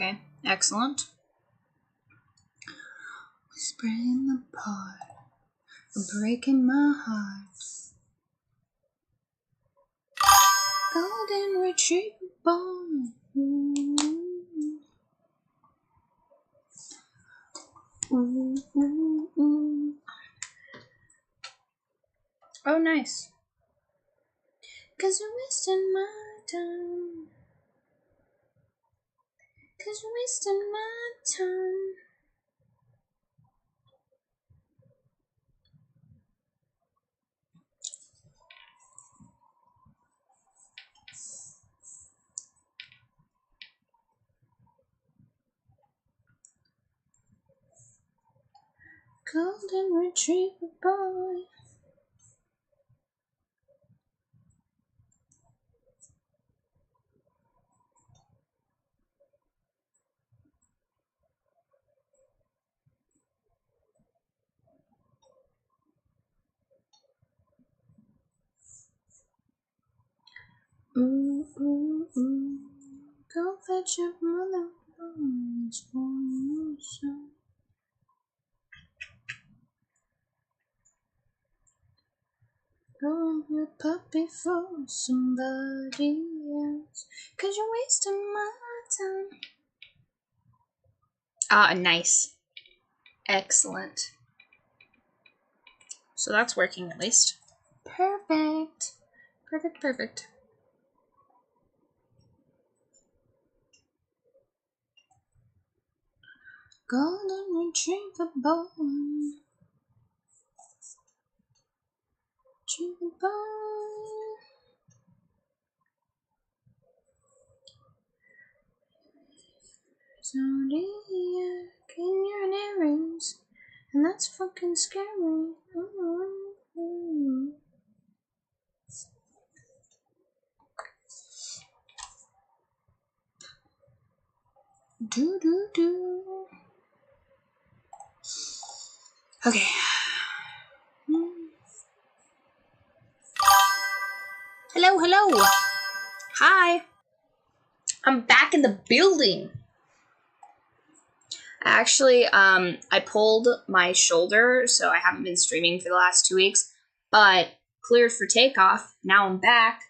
Okay, excellent. Whispering the part, breaking my heart. Golden retriever boy. Ooh, ooh, ooh. Oh, nice. 'Cause you're wasting my time. 'Cause you're wasting my time. Golden retriever boy. Ooh, ooh, ooh. Go fetch your mother. It's for you, son. Go your puppy for somebody else. 'Cause you're wasting my time. Ah, nice. Excellent. So that's working at least. Perfect. Perfect, perfect. Golden retriever boy. Retriever boy. Zodiac in your Aries. And that's fucking scary. Do do do. Okay. Hello, hello. Hi. I'm back in the building. Actually, I pulled my shoulder, so I haven't been streaming for the last 2 weeks, but cleared for takeoff. Now I'm back.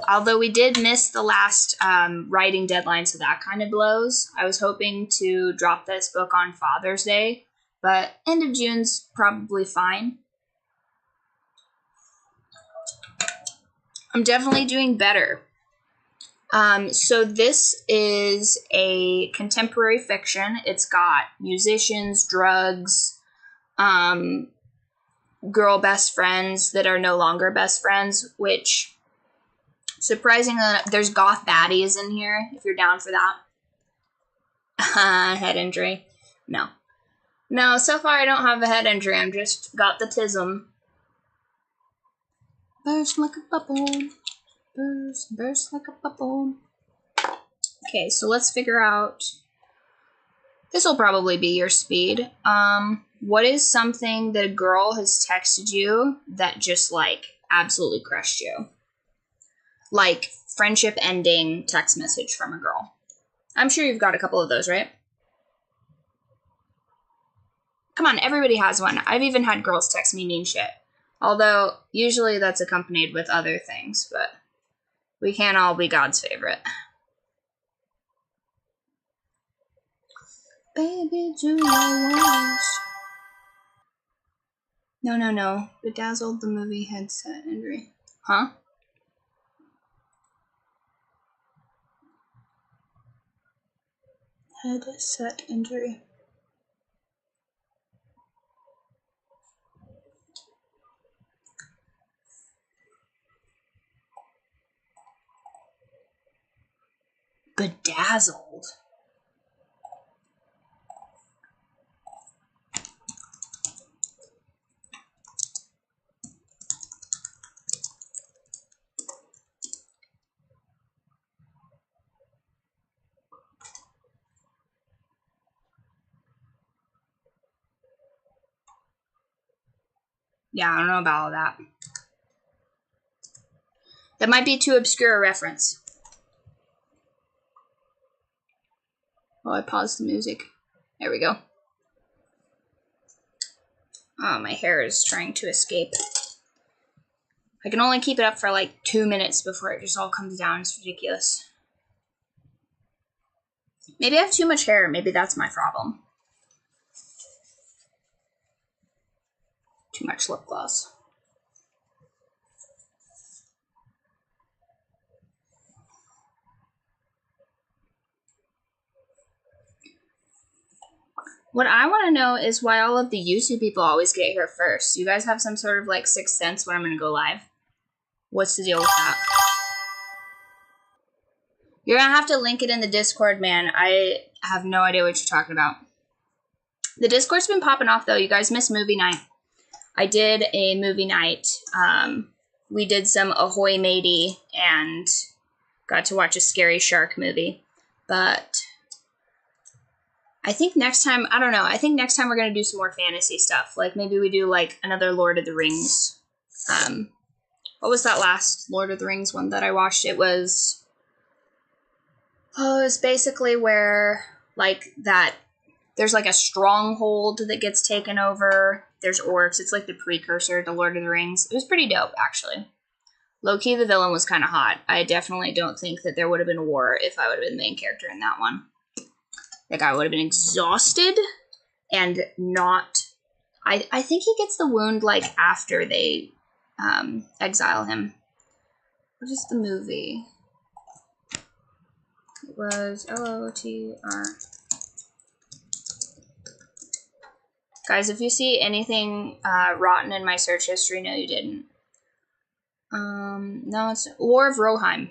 Although we did miss the last writing deadline, so that kind of blows. I was hoping to drop this book on Father's Day, but end of June's probably fine. I'm definitely doing better. So this is a contemporary fiction. It's got musicians, drugs, girl best friends that are no longer best friends, which, surprisingly enough, there's goth baddies in here, if you're down for that. Head injury. No, so far I don't have a head injury. I'm just got the tism. Burst like a bubble. Burst like a bubble. Okay, so let's figure out. This will probably be your speed. What is something that a girl has texted you that just, like, absolutely crushed you? Like, friendship ending text message from a girl. I'm sure you've got a couple of those, right? Come on, everybody has one. I've even had girls text me mean shit. Although, usually that's accompanied with other things, but we can't all be God's favorite. Baby, do your worst. No. Bedazzled the movie headset injury. Huh? Headset injury. Bedazzled. Yeah, I don't know about all that. That might be too obscure a reference. Oh, I paused the music. There we go. Oh, my hair is trying to escape. I can only keep it up for like 2 minutes before it just all comes down. It's ridiculous. Maybe I have too much hair. Maybe that's my problem. Too much lip gloss. What I want to know is why all of the YouTube people always get here first. You guys have some sort of like sixth sense when I'm going to go live? What's the deal with that? You're going to have to link it in the Discord, man. I have no idea what you're talking about. The Discord's been popping off, though. You guys missed movie night. I did a movie night. We did some Ahoy Matey and got to watch a scary shark movie. But I think next time, I don't know. I think next time we're going to do some more fantasy stuff. Like maybe we do like another Lord of the Rings. What was that last Lord of the Rings one that I watched? It was basically where like that there's like a stronghold that gets taken over. There's orcs. It's like the precursor to Lord of the Rings. It was pretty dope, actually. Low-key, the villain was kind of hot. I definitely don't think that there would have been a war if I would have been the main character in that one. That guy would have been exhausted and not... I think he gets the wound, like, after they exile him. What is the movie? It was LOTR. Guys, if you see anything rotten in my search history, no, you didn't. No, it's War of Rohirrim.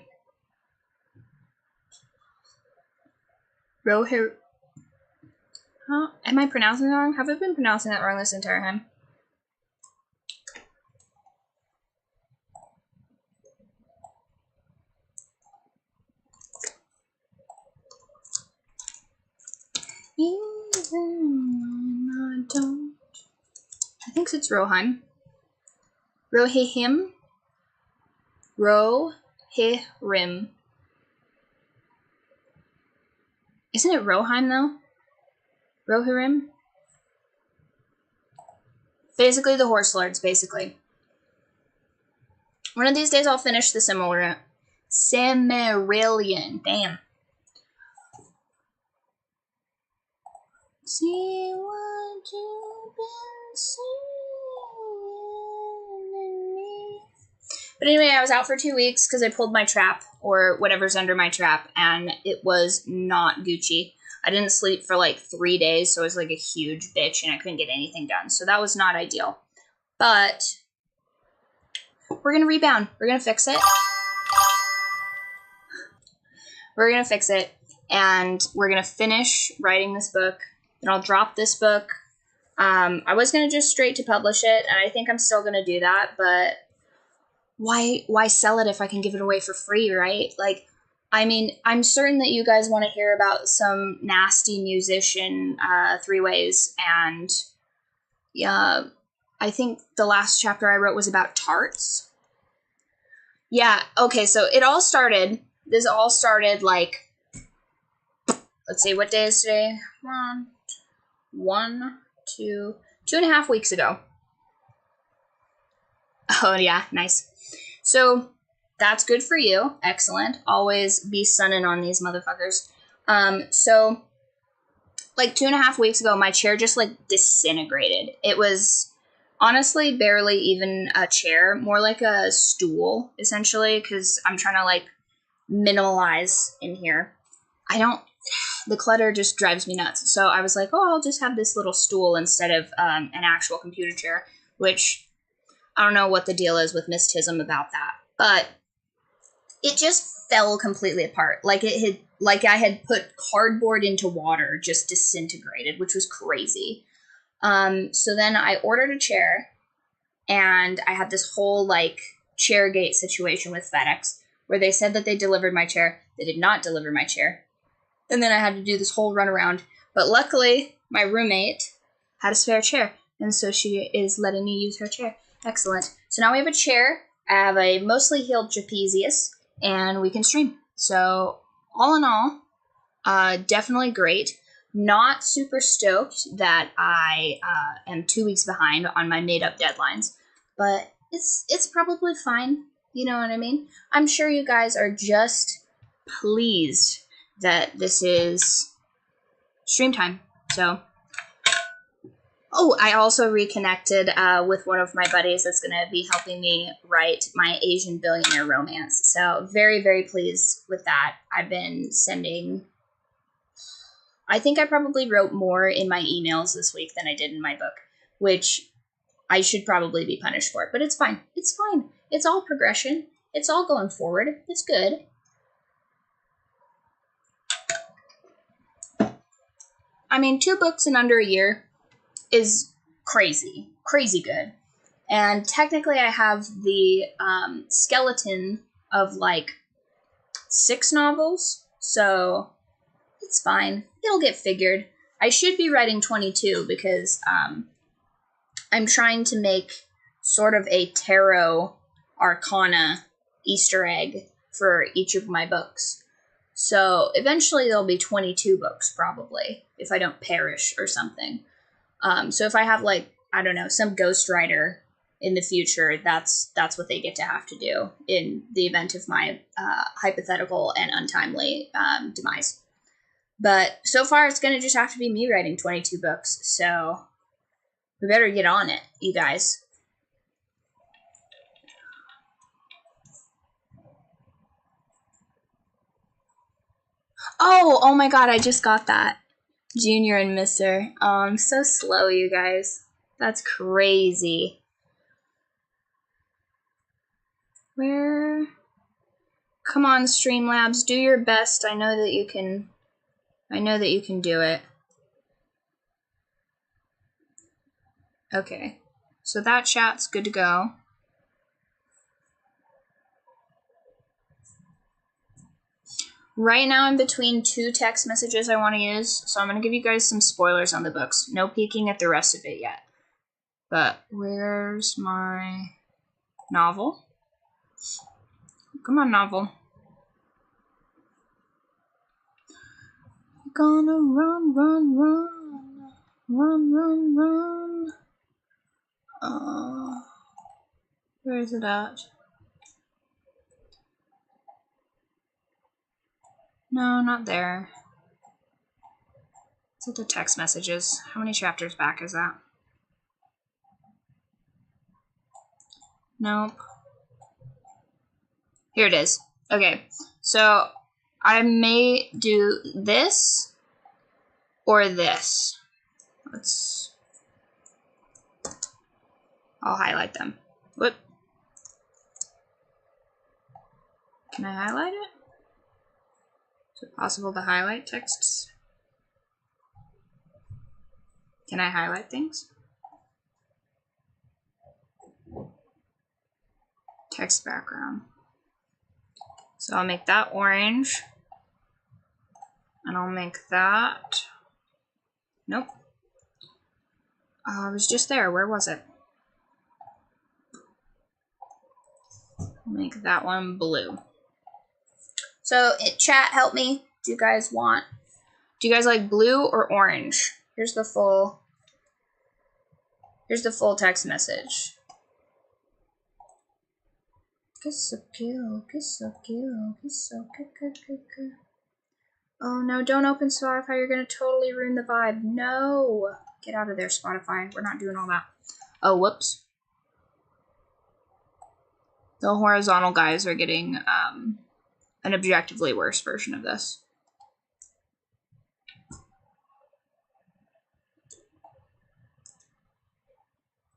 Rohirrim. Huh? Am I pronouncing that wrong? Have I been pronouncing that wrong this entire time? Even I don't. I think it's Rohirrim. Rohirrim. Rohirrim. Isn't it Rohirrim though? Rohirrim? Basically the horse lords, basically. One of these days I'll finish the Silmarillion. Damn. See what you've been seeing in me. But anyway, I was out for 2 weeks because I pulled my trap, or whatever's under my trap, and it was not Gucci. I didn't sleep for like 3 days, so I was like a huge bitch, and I couldn't get anything done. So that was not ideal. But we're going to rebound. We're going to fix it. We're going to fix it, and we're going to finish writing this book. Then I'll drop this book. I was going to just straight to publish it, and I think I'm still going to do that, but why sell it if I can give it away for free, right? Like, I mean, I'm certain that you guys want to hear about some nasty musician three-ways, and I think the last chapter I wrote was about tarts. Yeah, okay, so this all started, like, let's see, what day is today? 2.5 weeks ago. Oh, yeah, nice. So that's good for you. Excellent. Always be sunning on these motherfuckers. So like 2.5 weeks ago, my chair just like disintegrated. It was honestly barely even a chair, more like a stool, essentially, because I'm trying to like minimalize in here. The clutter just drives me nuts. So I was like, oh, I'll just have this little stool instead of an actual computer chair, which I don't know what the deal is with Miss Tism about that, but it just fell completely apart. Like I had put cardboard into water, just disintegrated, which was crazy. So then I ordered a chair, and I had this whole like Chairgate situation with FedEx, where they said that they delivered my chair. They did not deliver my chair. And then I had to do this whole runaround. But luckily, my roommate had a spare chair, and so she is letting me use her chair. Excellent. So now we have a chair. I have a mostly healed trapezius, and we can stream. So all in all, Definitely great. Not super stoked that I am 2 weeks behind on my made-up deadlines, but it's probably fine. You know what I mean? I'm sure you guys are just pleased that this is stream time. So, oh, I also reconnected with one of my buddies that's going to be helping me write my Asian billionaire romance. So, very, very pleased with that. I've been sending... I think I probably wrote more in my emails this week than I did in my book, which I should probably be punished for. But it's fine. It's fine. It's all progression. It's all going forward. It's good. I mean, 2 books in under a year is crazy. Crazy good. And technically I have the skeleton of like 6 novels, so it's fine. It'll get figured. I should be writing 22 because I'm trying to make sort of a tarot arcana Easter egg for each of my books. So eventually there'll be 22 books probably, if I don't perish or something. So if I have like, I don't know, some ghostwriter in the future, that's what they get to have to do in the event of my hypothetical and untimely demise. But so far, it's going to just have to be me writing 22 books, so we better get on it, you guys. Oh my god, I just got that. Junior and Mister. Oh, I'm so slow, you guys. That's crazy. Where? Come on, Streamlabs, do your best. I know that you can do it. Okay. So that chat's good to go. Right now I'm between 2 text messages I want to use, so I'm going to give you guys some spoilers on the books. No peeking at the rest of it yet. But where's my novel? Come on, novel. Gonna run, run, run. Run, run, run. Where is it at? No, not there. It's at the text messages. How many chapters back is that? Nope. Here it is. Okay, so I may do this or this. I'll highlight them. Whoop. Can I highlight it? Is it possible to highlight texts? Can I highlight things? Text background. So I'll make that orange. And I'll make that... Nope. I was just there. Where was it? I'll make that one blue. So, chat, help me. Do you guys like blue or orange? Here's the full text message. Kiss so cute, kiss so cute, kiss so cute. Oh no, don't open Spotify, you're gonna totally ruin the vibe. No! Get out of there, Spotify. We're not doing all that. Oh, whoops. The horizontal guys are getting an objectively worse version of this.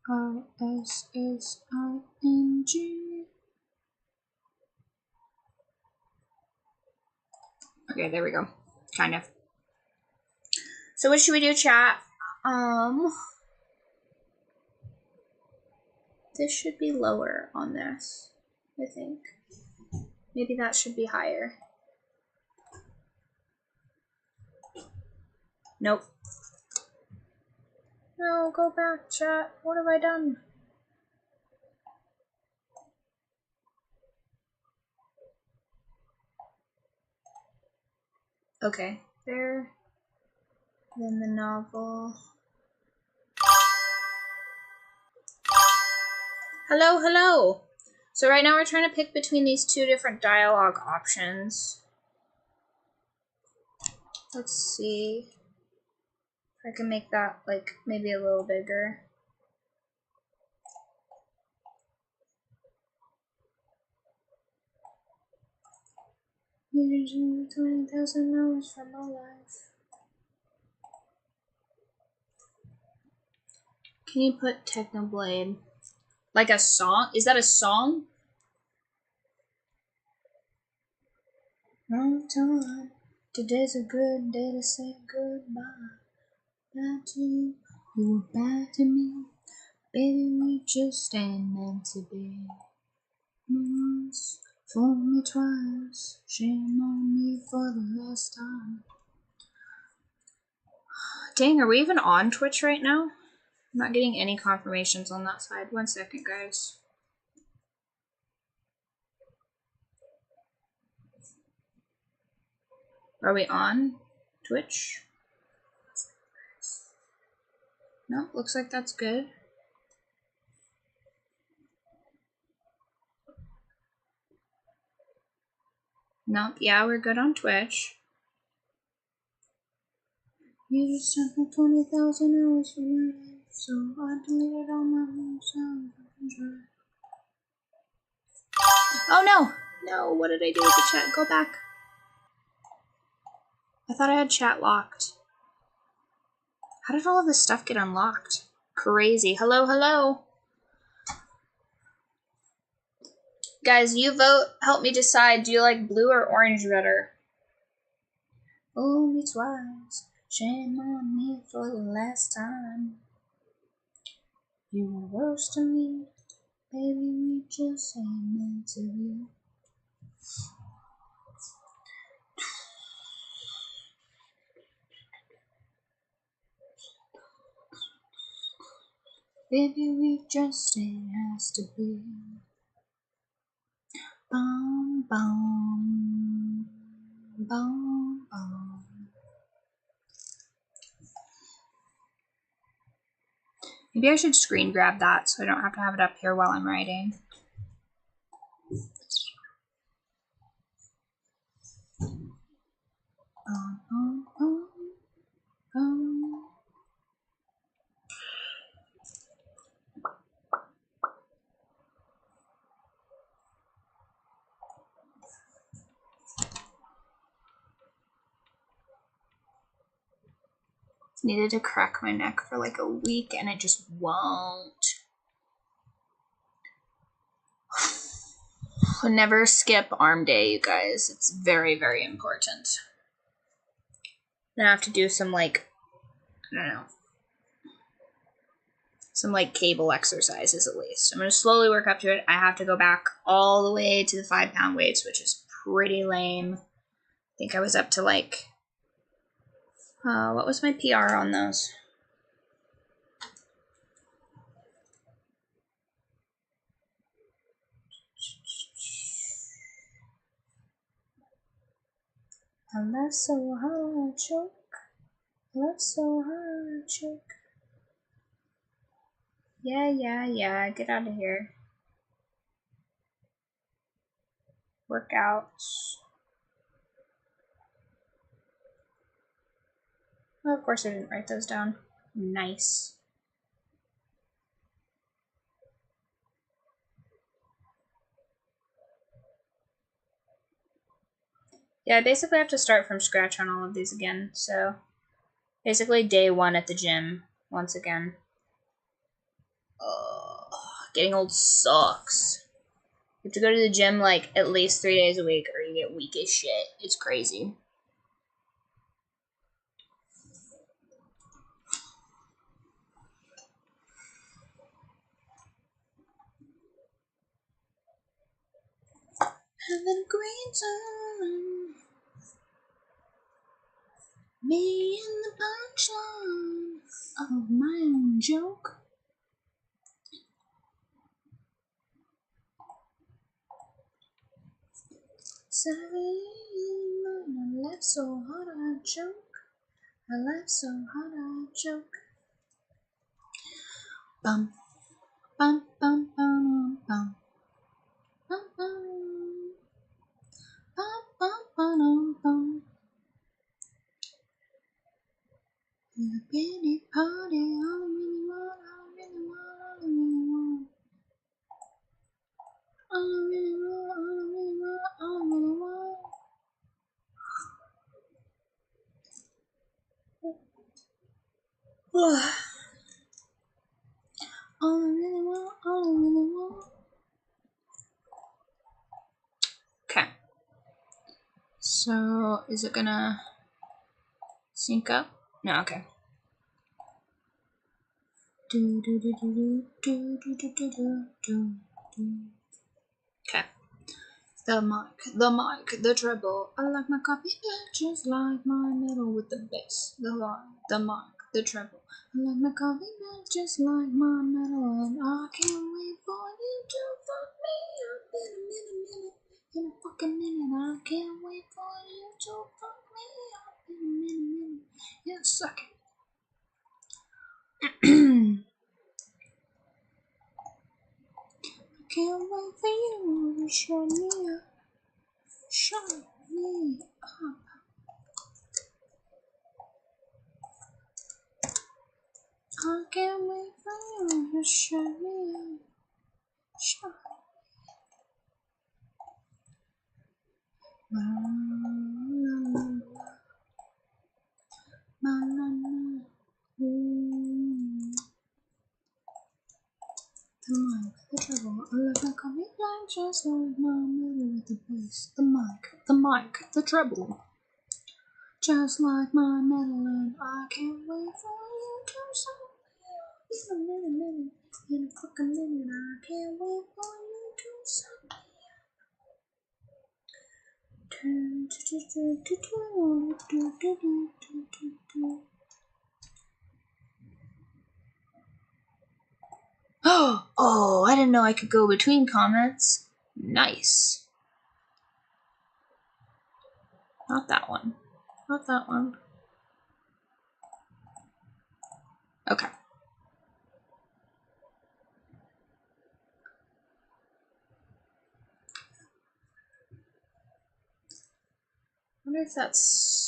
RSSING. Okay, there we go. Kind of. So what should we do, chat? This should be lower on this, I think. Maybe that should be higher. Nope. No, go back, chat. What have I done? Okay, there. Then the novel. Hello, hello! So right now we're trying to pick between these two different dialogue options. Let's see if I can make that like maybe a little bigger. Using $20,000 for my life. Can you put Technoblade? Like a song? Is that a song? Wrong time. Today's a good day to say goodbye. Bad to you, you were bad to me. Baby, we just ain't meant to be. Once, fool me twice. Shame on me for the last time. Dang, are we even on Twitch right now? I'm not getting any confirmations on that side. 1 second, guys. Are we on Twitch? Nope, looks like that's good. Nope, yeah, we're good on Twitch. You just sent me 20,000 hours for my life, so I deleted all my sounds. Oh no! No, what did I do with the chat? Go back. I thought I had chat locked. How did all of this stuff get unlocked? Crazy. Hello, hello. Guys, you vote. Help me decide. Do you like blue or orange better? Fool me twice. Shame on me for the last time. You were worse to me. Baby, we just ain't meant to be. Baby, we just ain't has to be. Bum, bum, bum, bum. Maybe I should screen grab that so I don't have to have it up here while I'm writing. Needed to crack my neck for like a week and it just won't. Never skip arm day, you guys. It's very, very important. I have to do some like, I don't know, some like cable exercises at least. I'm going to slowly work up to it. I have to go back all the way to the 5-pound weights, which is pretty lame. I think I was up to like, what was my PR on those? I love so hard, choke. Love so hard, choke. Yeah. Get out of here. Workouts. Well, of course I didn't write those down. Nice. Yeah, I basically have to start from scratch on all of these again. So basically day 1 at the gym once again. Getting old sucks. You have to go to the gym like at least 3 days a week or you get weak as shit. It's crazy. Having a great time. Me and the punchline of my own joke. Sorry, my laugh so hard I choke. I laugh so hard I choke. Bum, bum, bum, bum, bum. Bum, bum. Bum, bum, bum, bum. The penny party, all I really want, all I really want, all I really want, all I really want, all I really want, all I really want. All I really want, all I really want. Okay. So, is it gonna sync up? No, okay. Okay. The mic, the treble. I like my coffee just like my metal with the bass. The mic, the treble. I like my coffee just like my metal, and I can't wait for you to fuck me up in a minute, in a fucking minute. I can't wait for you to fuck me up in a minute. Yeah, suck it. I can't wait for you to show me up. Show me up. I can't wait for you to show me up. Show me. The mic, the treble, I like my coffee black just like my middle with the bass. The mic, the treble, just like my metal, and I can't wait for you to show me up. In a minute, in a fucking minute, I can't wait for you to show me up. Oh, I didn't know I could go between comments. Nice. Not that one. Not that one. Okay. I wonder if that's...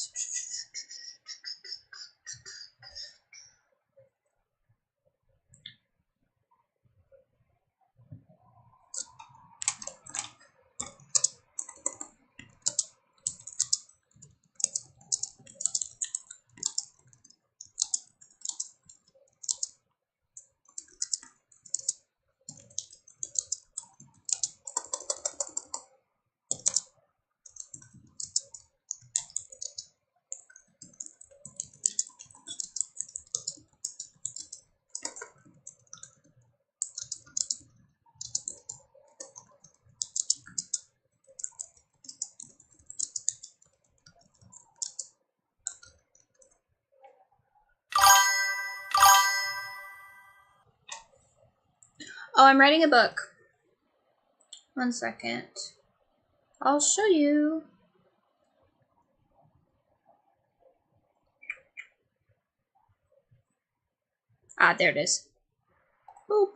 Oh, I'm writing a book. 1 second. I'll show you. Ah, there it is. Boop.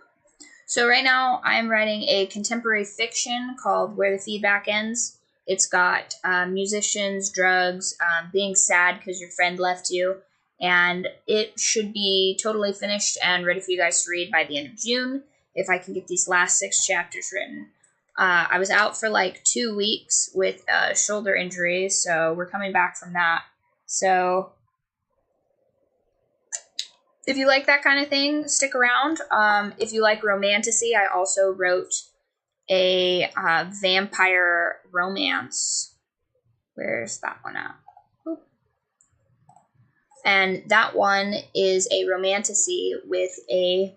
So right now I'm writing a contemporary fiction called Where the Feedback Ends. It's got musicians, drugs, being sad because your friend left you, and it should be totally finished and ready for you guys to read by the end of June if I can get these last 6 chapters written. I was out for like 2 weeks with a shoulder injury, so we're coming back from that. So if you like that kind of thing, stick around. If you like romantasy, I also wrote a vampire romance. Where's that one at? Oop. And that one is a romantasy with a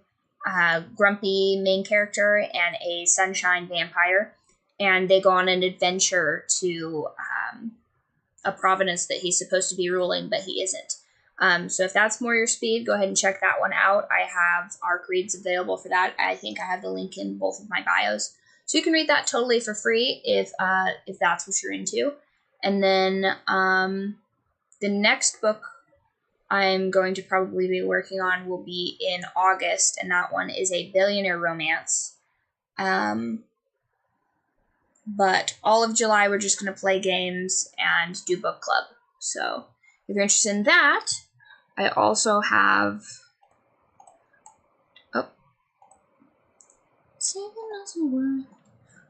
grumpy main character and a sunshine vampire. And they go on an adventure to a province that he's supposed to be ruling, but he isn't. So if that's more your speed, go ahead and check that one out. I have ARC reads available for that. I think I have the link in both of my bios. So you can read that totally for free if that's what you're into. And then the next book I'm going to probably be working on will be in August, and that one is a billionaire romance. But all of July we're just going to play games and do book club. So if you're interested in that, I also have...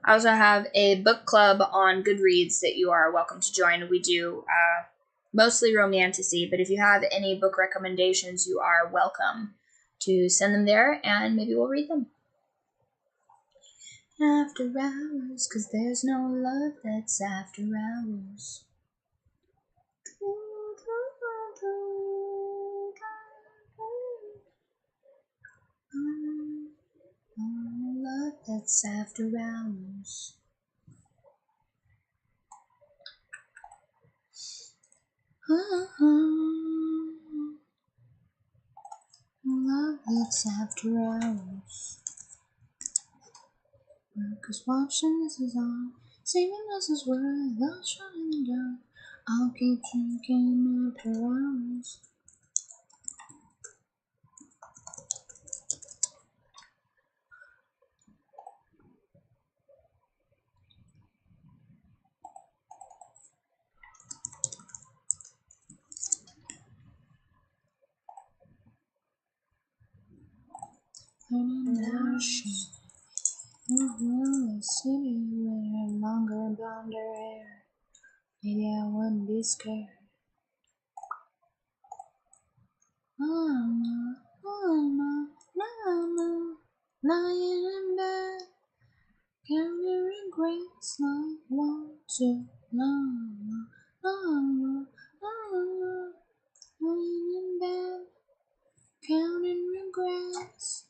I also have a book club on Goodreads that you are welcome to join. We do mostly romantasy, but if you have any book recommendations, you are welcome to send them there, and maybe we'll read them. After hours, 'cause there's no love that's after hours. Love that's after hours. Love that's after hours. 'Cause watching this is on, saving us is worth the shining down. I'll keep drinking after hours. In the ocean, a city where longer blonder hair. Maybe I wouldn't be scared. Mama, lying in bed, counting regrets like 1, 2, mama, lying in bed, counting regrets.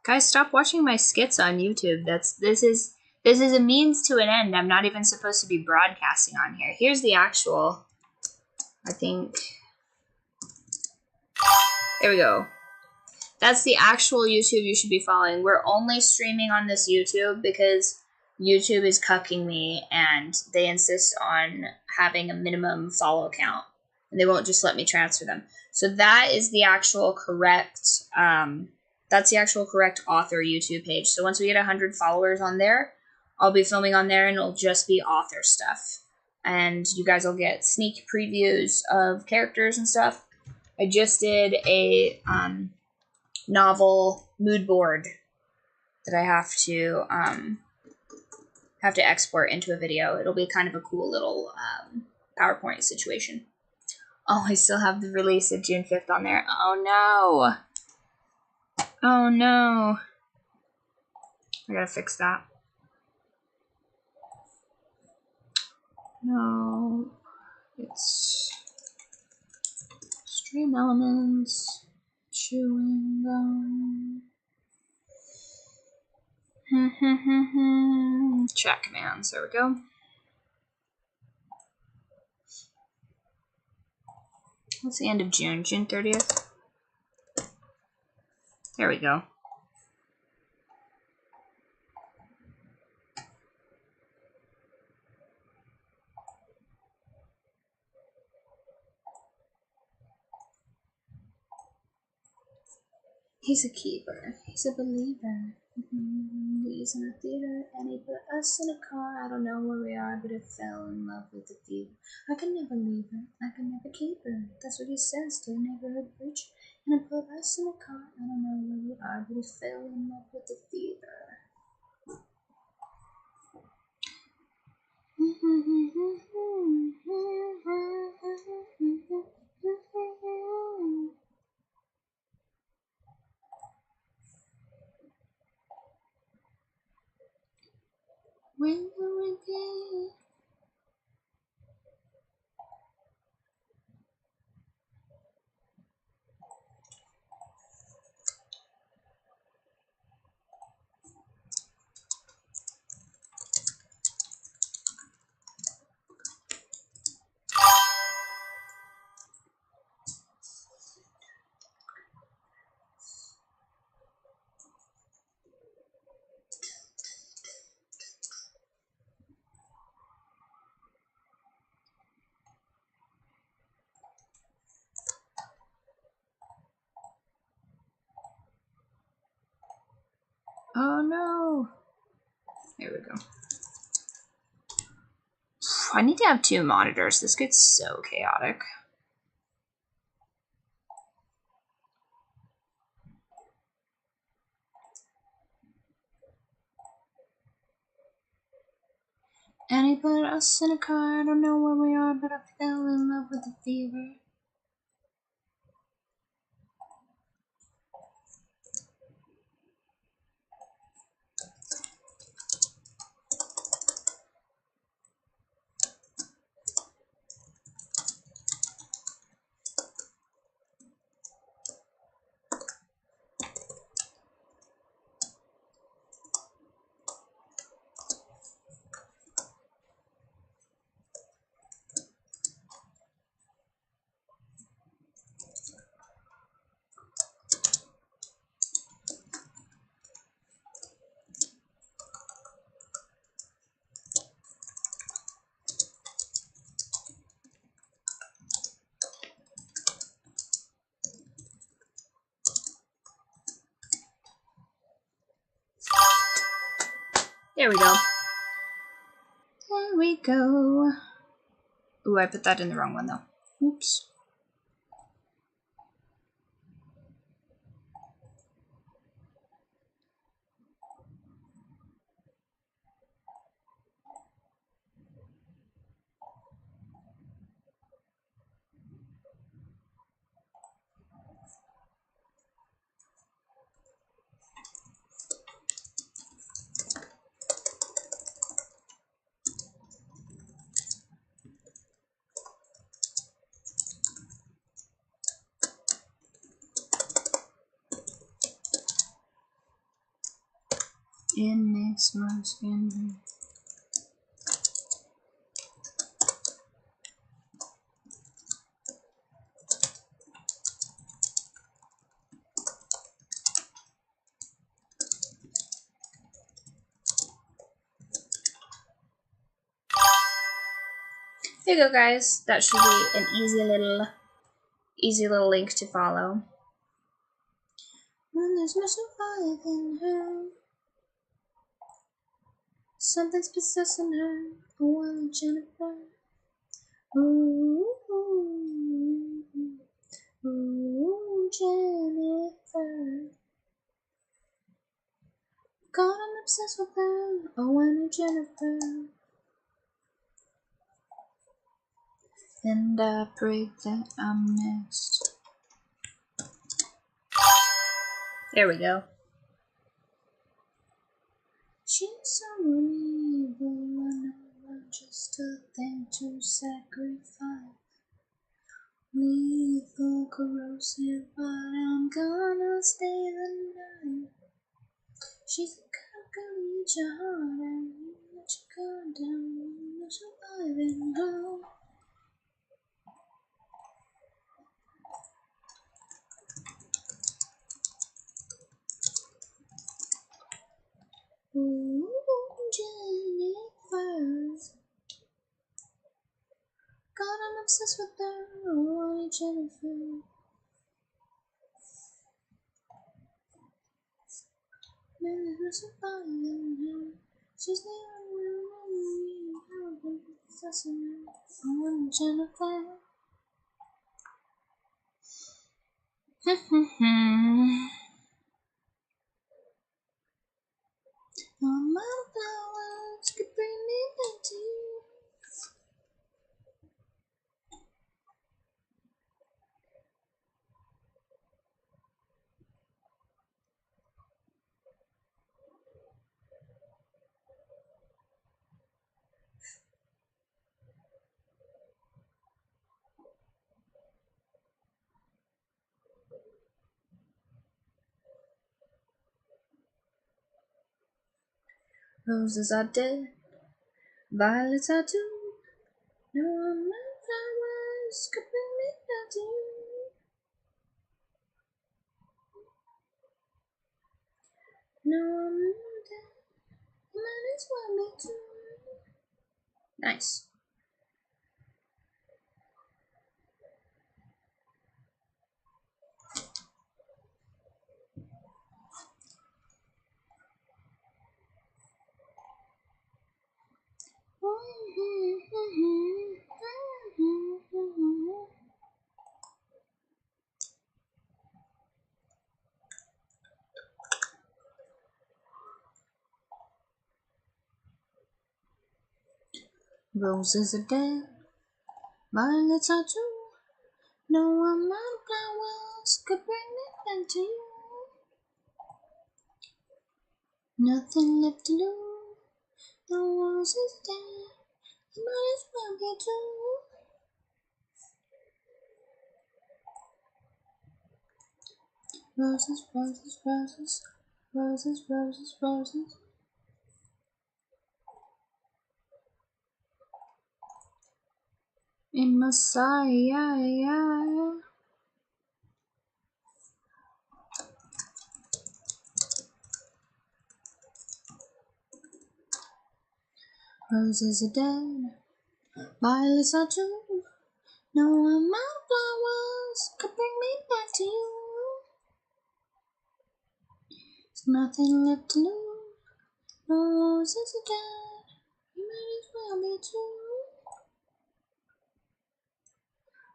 Guys, stop watching my skits on YouTube. This is a means to an end. I'm not even supposed to be broadcasting on here. Here's the actual, I think. There we go. That's the actual YouTube you should be following. We're only streaming on this YouTube because YouTube is cucking me and they insist on having a minimum follow count. And they won't just let me transfer them. So that is the actual correct, that's the actual correct author YouTube page. So once we get 100 followers on there, I'll be filming on there and it'll just be author stuff. And you guys will get sneak previews of characters and stuff. I just did a novel mood board that I have to export into a video. It'll be kind of a cool little PowerPoint situation. Oh, I still have the release of June 5th on there. Oh no. Oh no. I gotta fix that. No. It's stream elements. Chewing gum. Chat commands. There we go. What's the end of June? June 30th? There we go. He's a keeper. He's a believer. He's in a theater and he put us in a car. I don't know where we are, but it fell in love with the view. I can never leave her. I can never keep her. That's what he says to the neighborhood preacher. And it put us in a car. I don't know where we are, but it fell in love with the theater. When will it be? Oh no. There we go. I need to have 2 monitors. This gets so chaotic. And he put us in a car. I don't know where we are, but I fell in love with the fever. There we go. There we go. Ooh, I put that in the wrong one though. Oops. It makes my skin burn. There you go, guys. That should be an easy little link to follow. When there's no surviving her, something's possessing her. Oh, Jennifer. Ooh, ooh, Jennifer. God, I'm obsessed with her. Oh, I know Jennifer. And I pray that I'm next. There we go. She's so evil, I know I'm just a thing to sacrifice. Lethal, corrosive, but I'm gonna stay the night. She's the kind of girl who eats your heart out, let you go down, no surviving girl. Ooh, Jennifer. God, I'm obsessed with her. Oh, Jennifer. Man, there's no surviving her. She's the only one who can possess her. Oh, Jennifer. All my flowers could bring me back to you. Roses are dead, violets are too. No, all my flowers could bring me back to you. No, I'm dead. You might as well be too. Nice. Roses are dead, violets are too. No amount of flowers could bring me back to you. Nothing left to lose. No roses dead, you might as well be too. Roses, roses, roses, roses, roses, roses. In Messiah, roses are dead, violets are too. No amount of flowers could bring me back to you. There's nothing left to lose. No roses are dead, you might as well be too.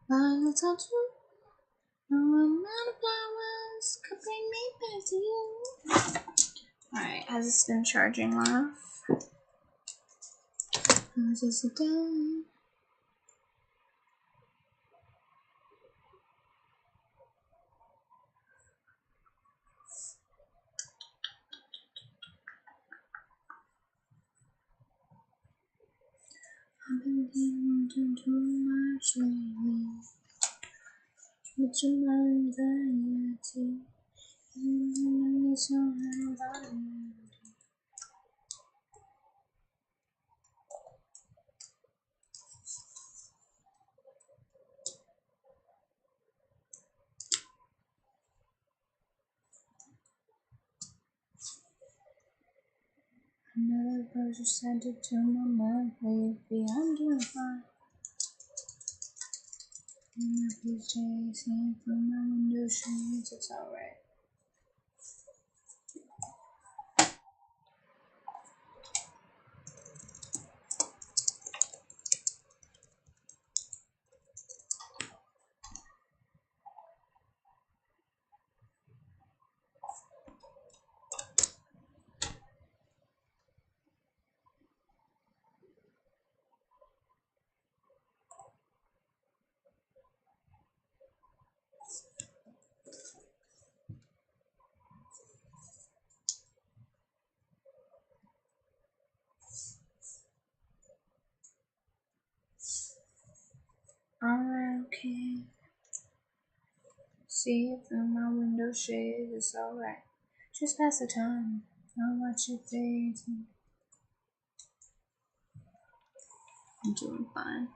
Violets are too. No amount of flowers could bring me back to you. Alright, has this been charging enough? Roses are dead. I've been thinking too much lately. With your anxiety, and it's so hard. Another person sent it to my mind. Lately, I'm doing fine. My PJs hang from my window shades. It's alright. Alright, okay. See it through my window shades. It's alright. Just pass the time. I'll watch it fade. I'm doing fine.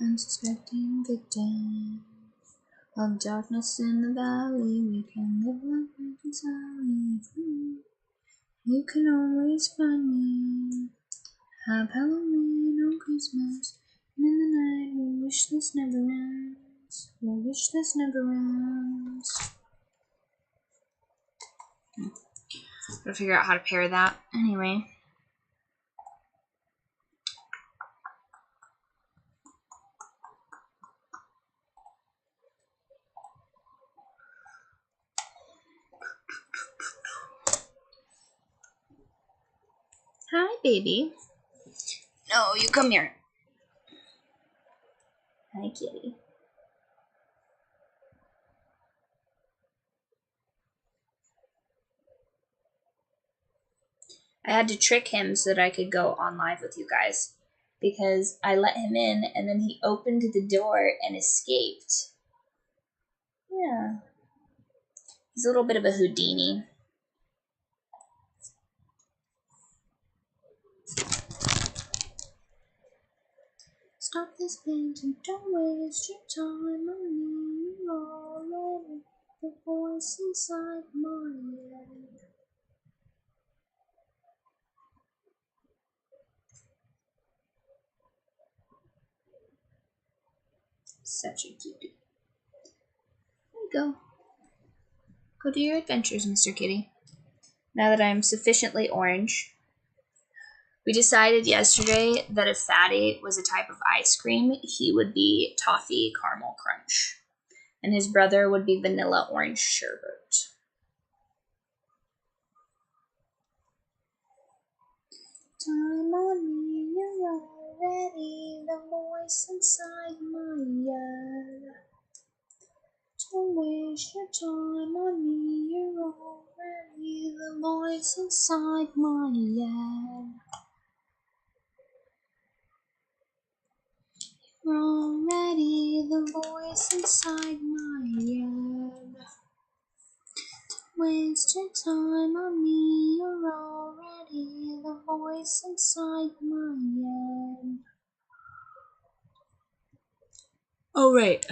Unsuspecting victim of darkness in the valley, we can live like Frank and Sally. You can always find me. Have Halloween on Christmas, and in the night we wish this never ends. We wish this never ends. Gotta figure out how to pair that. Anyway. Hi, baby. No, you come here. Hi, kitty. I had to trick him so that I could go on live with you guys. Because I let him in, and then he opened the door and escaped. Yeah. He's a little bit of a Houdini. Stop this painting, don't waste your time on me. You're already the voice inside my head. Such a cutie. There you go. Go do your adventures, Mr. Kitty. Now that I'm sufficiently orange. We decided yesterday that if Fatty was a type of ice cream, he would be toffee caramel crunch. And his brother would be vanilla orange sherbet. Time on me, you're already the voice inside my head. Don't waste your time on me, you're already the voice inside my head. You're already the voice inside my head. Don't waste your time on me, you're already the voice inside my head. Oh, right.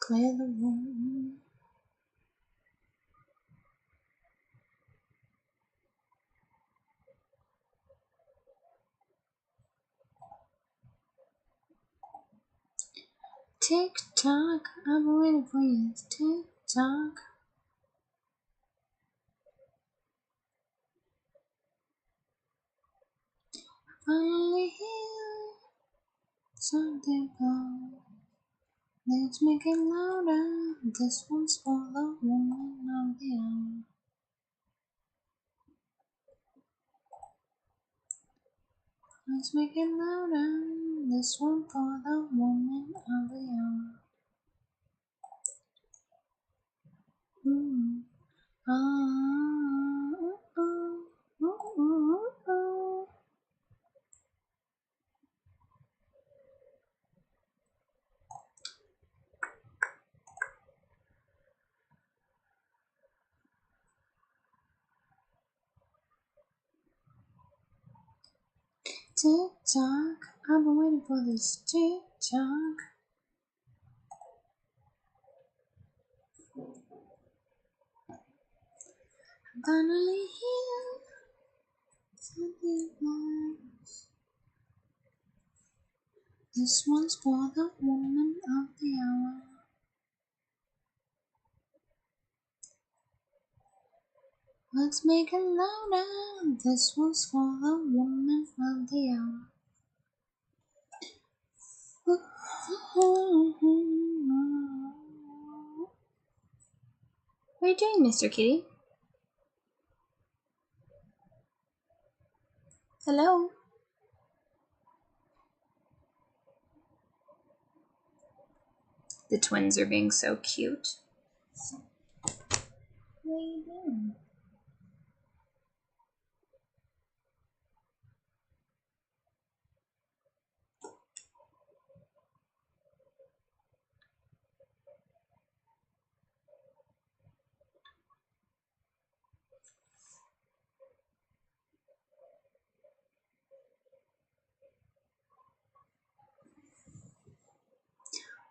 Clear the room. Tick tock, I've been waiting for you. Tick tock. Finally here. Something wrong. Let's make it louder. This one's for the woman of the hour. Let's make it louder. This one for the woman of the hour. Ooh. Ah, ooh, ooh, ooh, ooh. Tick tock, I've been waiting for this. Tick tock. Finally here. Something wrong. This one's for the woman of the hour. Let's make it louder. This one's for the woman of the hour. What are you doing, Mr. Kitty? Hello? The twins are being so cute. What are you doing?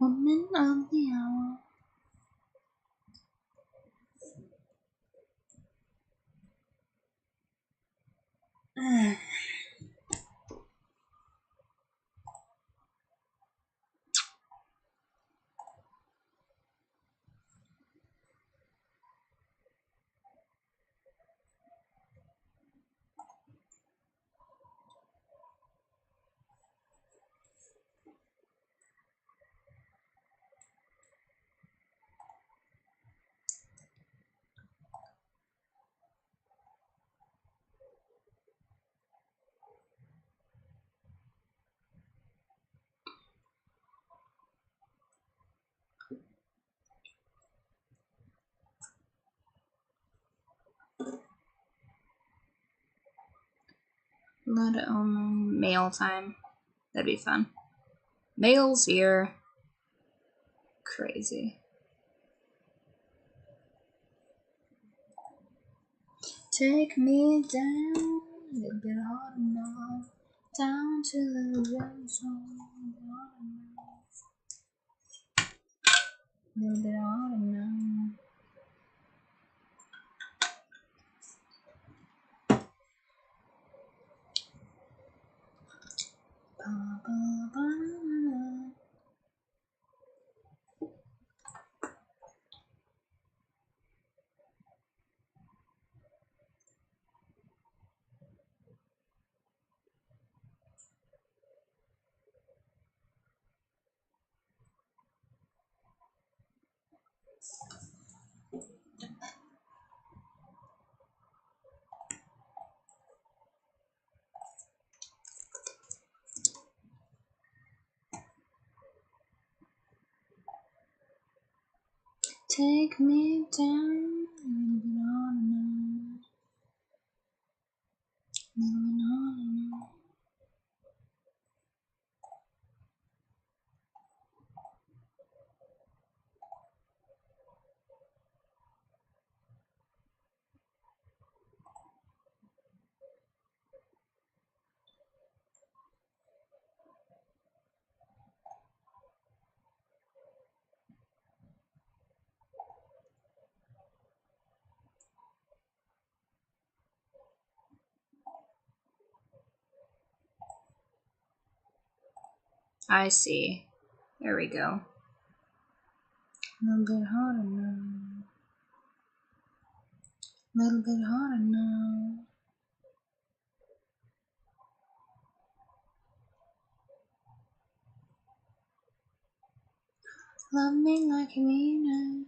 Woman of the hour. Mail time. That'd be fun. Mail's here. Crazy. Take me down, a little bit harder now, down to the red zone. A little bit harder now. Ba, ba, ba, ba. Take me down, a little bit harder now, a little bit harder now. I see. There we go. A little bit harder now. A little bit harder now. Love me like you mean it.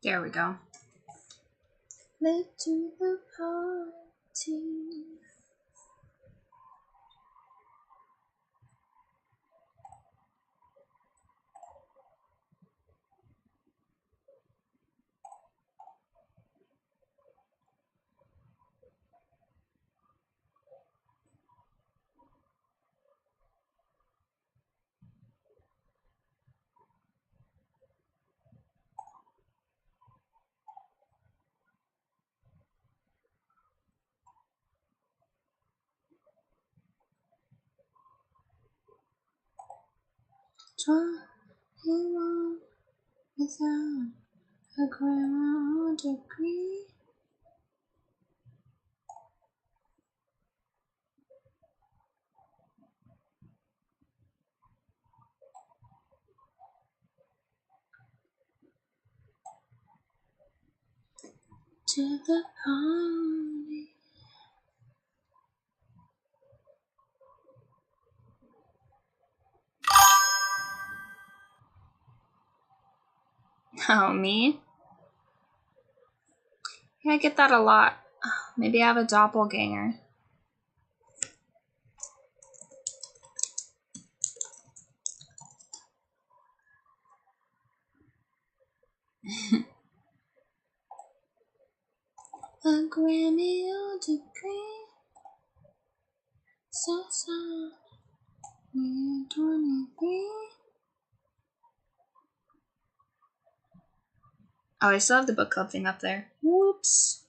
There we go. Late to the party. Twenty-one without a grammar or degree. To the party. Oh, me? Yeah, I get that a lot. Maybe I have a doppelganger. A Grammy or degree. So sad. We're 23. Oh, I still have the book club thing up there. Whoops.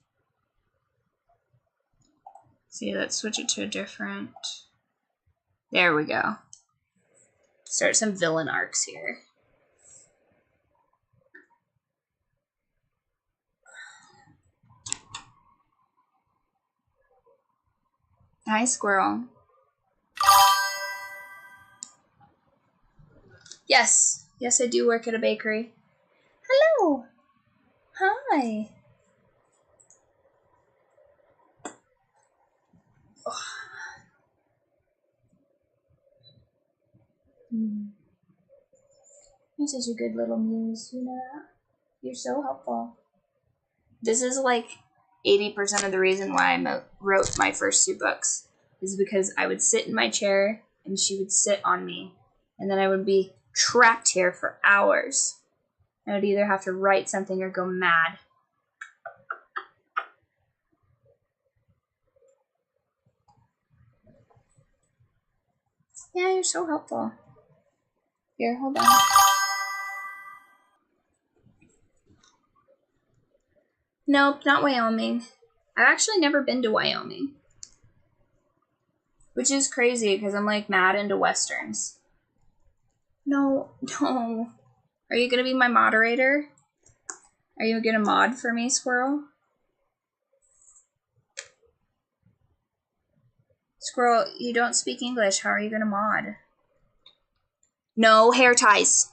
See, let's switch it to a different. There we go. Start some villain arcs here. Hi, squirrel. Yes. Yes, I do work at a bakery. Hello. Hi. You're such a good little muse, you know that? You're so helpful. This is like 80% of the reason why I wrote my first 2 books, is because I would sit in my chair and she would sit on me, and then I would be trapped here for hours. I would either have to write something or go mad. Yeah, you're so helpful. Here, hold on. Nope, not Wyoming. I've actually never been to Wyoming. Which is crazy, because I'm like mad into Westerns. No. Are you gonna be my moderator? Are you gonna mod for me, Squirrel? Squirrel, you don't speak English. How are you gonna mod? No hair ties.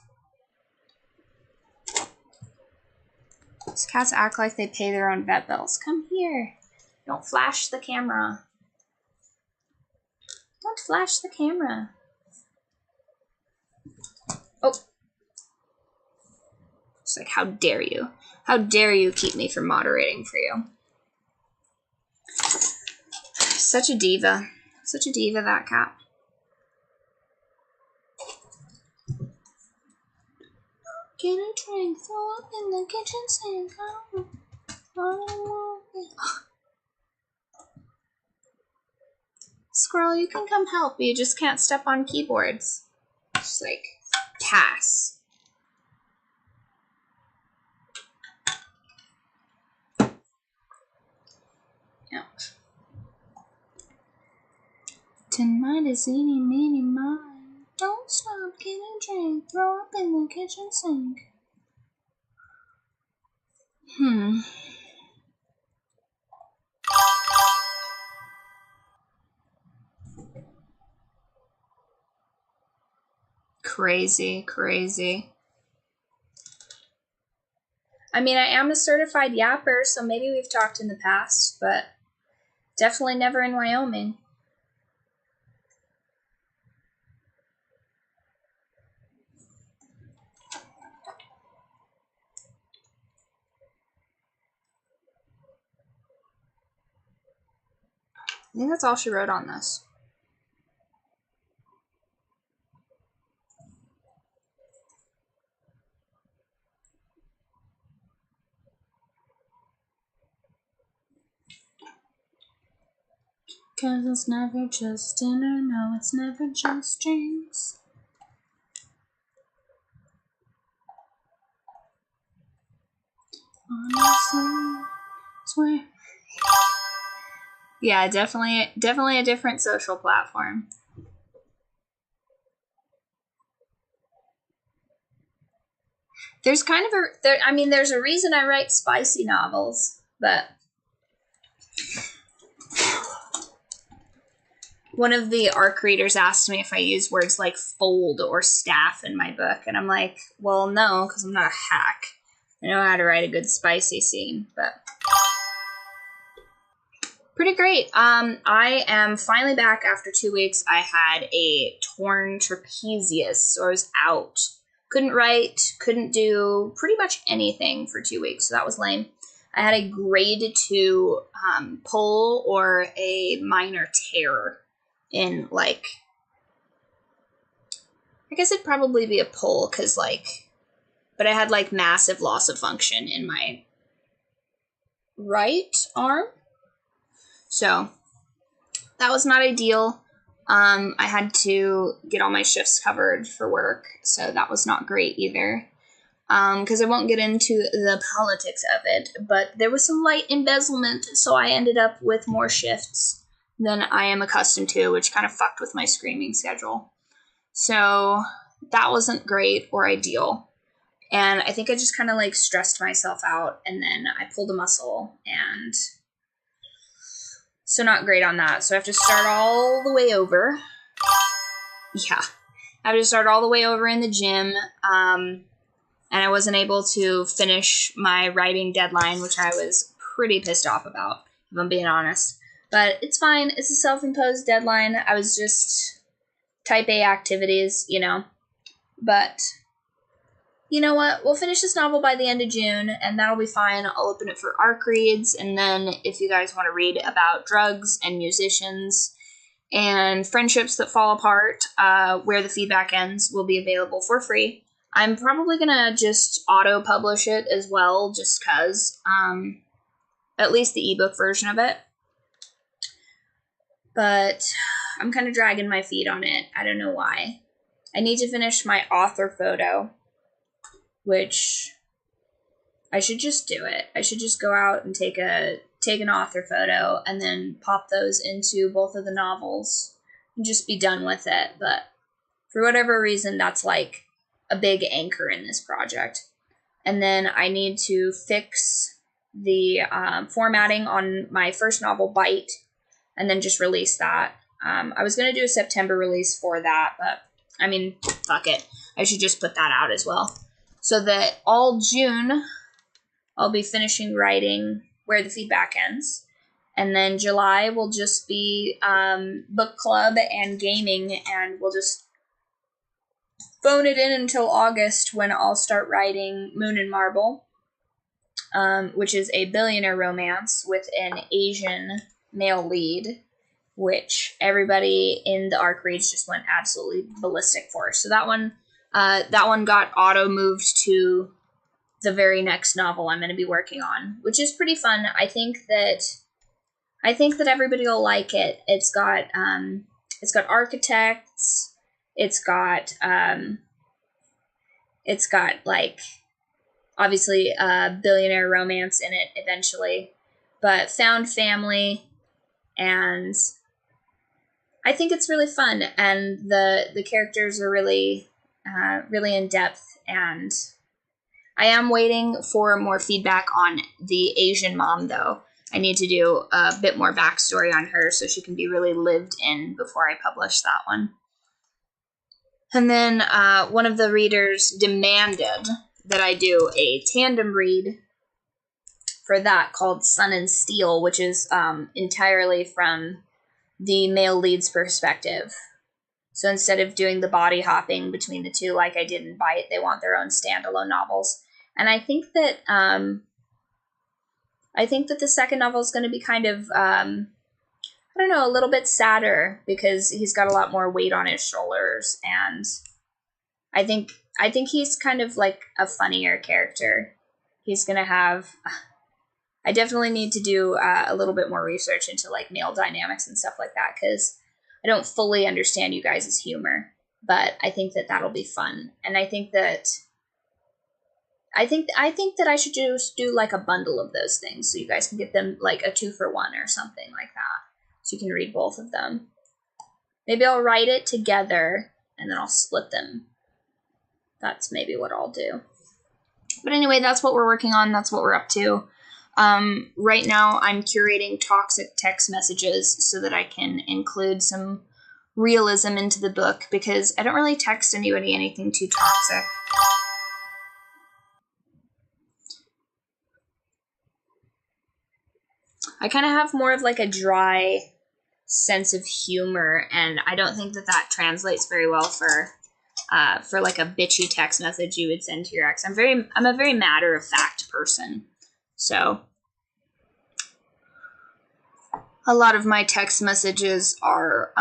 These cats act like they pay their own vet bills. Come here. Don't flash the camera. Don't flash the camera. Oh. It's like, how dare you? How dare you keep me from moderating for you? Such a diva. Such a diva, that cat. Get a drink, throw up in the kitchen sink. Squirrel, you can come help, but you just can't step on keyboards. Just like, pass. Ouch. Tonight is eeny, meeny, mine. Don't stop, get a drink, throw up in the kitchen sink. Crazy, crazy. I mean, I am a certified yapper, so maybe we've talked in the past, but definitely never in Wyoming. I think that's all she wrote on this. Cause it's never just dinner, no, it's never just drinks. Honestly, swear. Yeah, definitely a different social platform. There's kind of there's a reason I write spicy novels, but one of the ARC readers asked me if I use words like fold or staff in my book, and I'm like, well, no, because I'm not a hack. I know how to write a good spicy scene, but pretty great. I am finally back after 2 weeks. I had a torn trapezius, so I was out. Couldn't write, couldn't do pretty much anything for 2 weeks, so that was lame. I had a grade 2 pull or a minor tear in, like, I guess it'd probably be a pull, because, like, but I had, like, massive loss of function in my right arm. So that was not ideal. I had to get all my shifts covered for work, so that was not great either. Because I won't get into the politics of it, but there was some light embezzlement, so I ended up with more shifts than I am accustomed to, which kind of fucked with my screaming schedule. So that wasn't great or ideal. And I think I just kind of like stressed myself out, and then I pulled a muscle, and so not great on that. So I have to start all the way over. Yeah. I have to start all the way over in the gym. And I wasn't able to finish my writing deadline, which I was pretty pissed off about, if I'm being honest. But it's fine. It's a self-imposed deadline. I was just type A activities, you know. But you know what? We'll finish this novel by the end of June, and that'll be fine. I'll open it for ARC reads, and then if you guys want to read about drugs and musicians and friendships that fall apart, Where the Feedback Ends will be available for free. I'm probably going to just auto-publish it as well, just because, at least the ebook version of it. But I'm kind of dragging my feet on it. I don't know why. I need to finish my author photo, which I should just do it. I should just go out and take an author photo and then pop those into both of the novels and just be done with it. But for whatever reason, that's like a big anchor in this project. And then I need to fix the formatting on my first novel, Bite, and then just release that. I was going to do a September release for that, but I mean, fuck it. I should just put that out as well. So that all June, I'll be finishing writing Where the Feedback Ends. And then July will just be book club and gaming, and we'll just phone it in until August when I'll start writing Moon and Marble, which is a billionaire romance with an Asian male lead, which everybody in the ARC reads just went absolutely ballistic for. So that one got auto-moved to the very next novel I'm going to be working on, which is pretty fun. I think that everybody will like it. It's got architects. It's got like obviously a billionaire romance in it eventually, but found family, and I think it's really fun, and the characters are really in depth, and I am waiting for more feedback on the Asian mom, though. I need to do a bit more backstory on her so she can be really lived in before I publish that one. And then one of the readers demanded that I do a tandem read for that called Sun and Steel, which is entirely from the male lead's perspective. So instead of doing the body hopping between the two like I did in Bite, they want their own standalone novels. And I think that the second novel is going to be kind of a little bit sadder because he's got a lot more weight on his shoulders, and I think he's kind of like a funnier character. He's going to have... I definitely need to do a little bit more research into like male dynamics and stuff like that, because I don't fully understand you guys' humor, but I think that that'll be fun. And I think that I should just do like a bundle of those things so you guys can get them like a 2-for-1 or something like that. So you can read both of them. Maybe I'll write it together and then I'll split them. That's maybe what I'll do. But anyway, that's what we're working on. That's what we're up to. Right now I'm curating toxic text messages so that I can include some realism into the book, because I don't really text anybody anything too toxic. I kind of have more of like a dry sense of humor, and I don't think that translates very well for like a bitchy text message you would send to your ex. I'm a very matter-of-fact person. So a lot of my text messages are,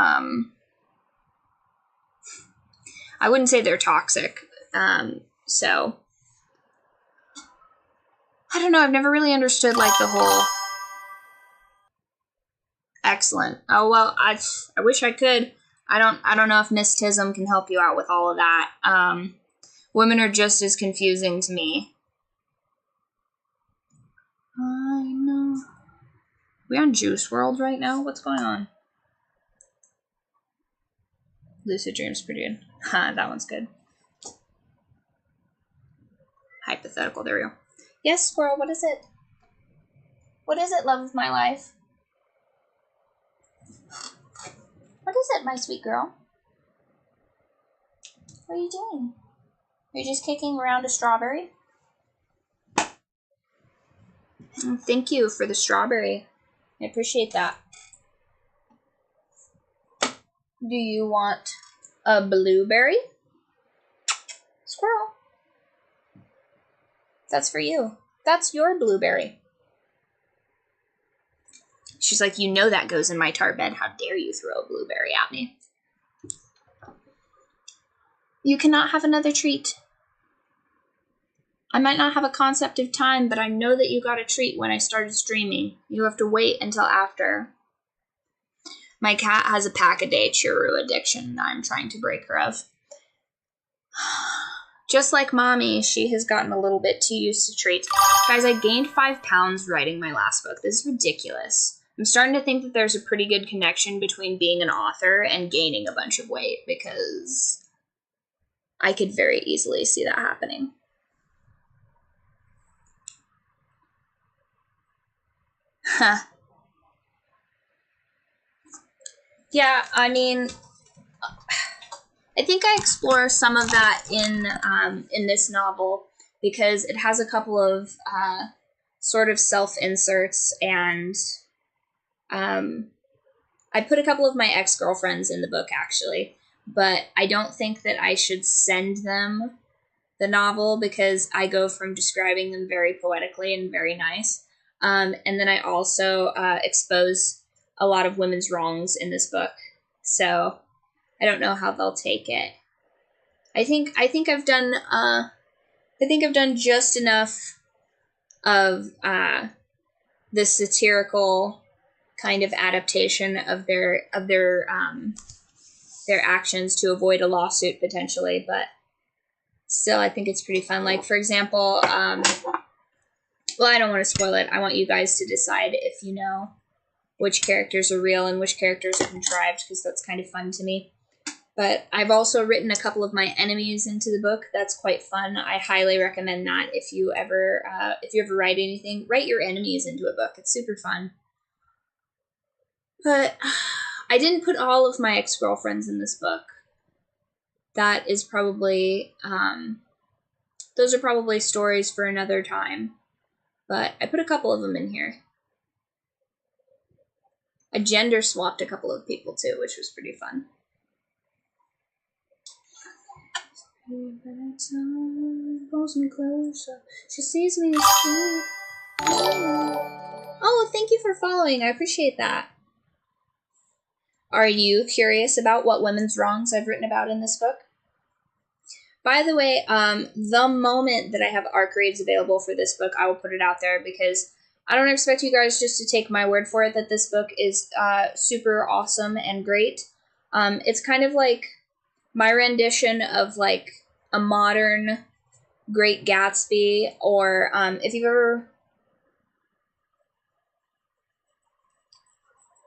I wouldn't say they're toxic. So I don't know. I've never really understood like the whole... Excellent. Oh, well, I wish I could. I don't know if Miss Tism can help you out with all of that. Women are just as confusing to me. I know. We on Juice World right now? What's going on? Lucid Dreams pretty good. That one's good. Hypothetical, there we go. Yes, Squirrel, what is it? What is it, love of my life? What is it, my sweet girl? What are you doing? Are you just kicking around a strawberry? Thank you for the strawberry. I appreciate that. Do you want a blueberry. Squirrel. That's for you. That's your blueberry. She's like, you know that goes in my tar bed. How dare you throw a blueberry at me? You cannot have another treat. I might not have a concept of time, but I know that you got a treat when I started streaming. You have to wait until after. My cat has a pack-a-day churu addiction that I'm trying to break her of. Just like mommy, she has gotten a little bit too used to treats. Guys, I gained 5 pounds writing my last book. This is ridiculous. I'm starting to think that there's a pretty good connection between being an author and gaining a bunch of weight, because I could very easily see that happening. Huh. Yeah, I mean, I think I explore some of that in this novel, because it has a couple of sort of self-inserts, and I put a couple of my ex-girlfriends in the book, actually, but I don't think that I should send them the novel, because I go from describing them very poetically and very nice. And then I also expose a lot of women's wrongs in this book, so I don't know how they'll take it. I think I've done just enough of the satirical kind of adaptation of their actions to avoid a lawsuit potentially, but still I think it's pretty fun. Like, for example, well, I don't want to spoil it. I want you guys to decide if you know which characters are real and which characters are contrived, because that's kind of fun to me. But I've also written a couple of my enemies into the book. That's quite fun. I highly recommend that if you ever write anything, write your enemies into a book. It's super fun. But I didn't put all of my ex-girlfriends in this book. That is probably, those are probably stories for another time. But I put a couple of them in here. I gender swapped a couple of people too, which was pretty fun. She sees me. Oh, thank you for following. I appreciate that. Are you curious about what women's wrongs I've written about in this book? By the way, the moment that I have arc reads available for this book, I will put it out there, because I don't expect you guys just to take my word for it that this book is super awesome and great. It's kind of like my rendition of like a modern Great Gatsby, or if you've ever...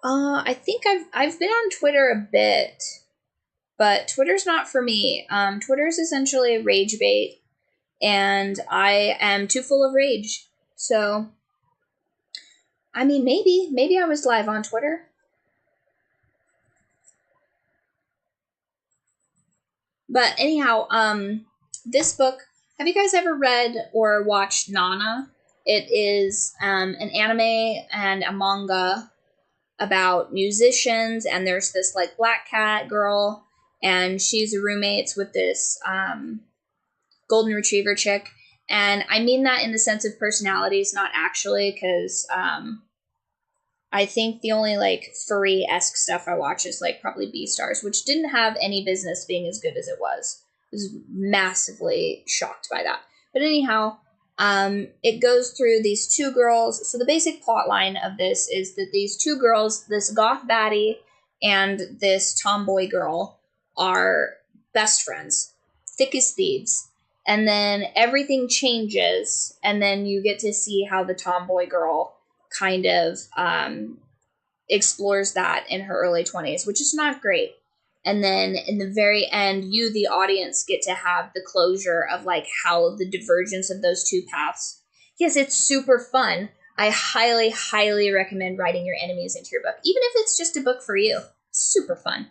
I think I've been on Twitter a bit, but Twitter's not for me. Twitter's essentially rage bait, and I am too full of rage. So, I mean, maybe I was live on Twitter. But anyhow, this book, have you guys ever read or watched Nana? It is an anime and a manga about musicians, and there's this like black cat girl, and she's roommates with this golden retriever chick. And I mean that in the sense of personalities, not actually, because I think the only like furry-esque stuff I watch is like probably Beastars, which didn't have any business being as good as it was. I was massively shocked by that. But anyhow, it goes through these two girls. So the basic plot line of this is that these two girls, this goth baddie and this tomboy girl, are best friends, thick as thieves. And then everything changes, and then you get to see how the tomboy girl kind of explores that in her early 20s, which is not great. And then in the very end, you, the audience, get to have the closure of like how the divergence of those two paths. Yes, it's super fun. I highly, highly recommend writing your enemies into your book, even if it's just a book for you. Super fun.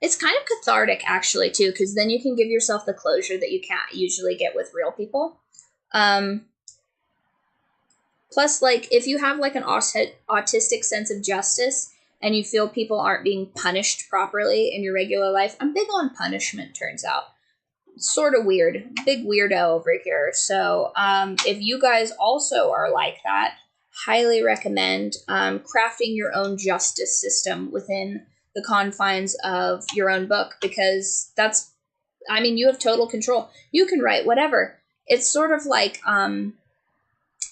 It's kind of cathartic, actually, too, because then you can give yourself the closure that you can't usually get with real people. Plus, like, if you have, like, an autistic sense of justice, and you feel people aren't being punished properly in your regular life. I'm big on punishment, turns out. Sort of weird. Big weirdo over here. So if you guys also are like that, highly recommend crafting your own justice system within the confines of your own book, because that's, I mean, you have total control. You can write whatever. It's sort of like, do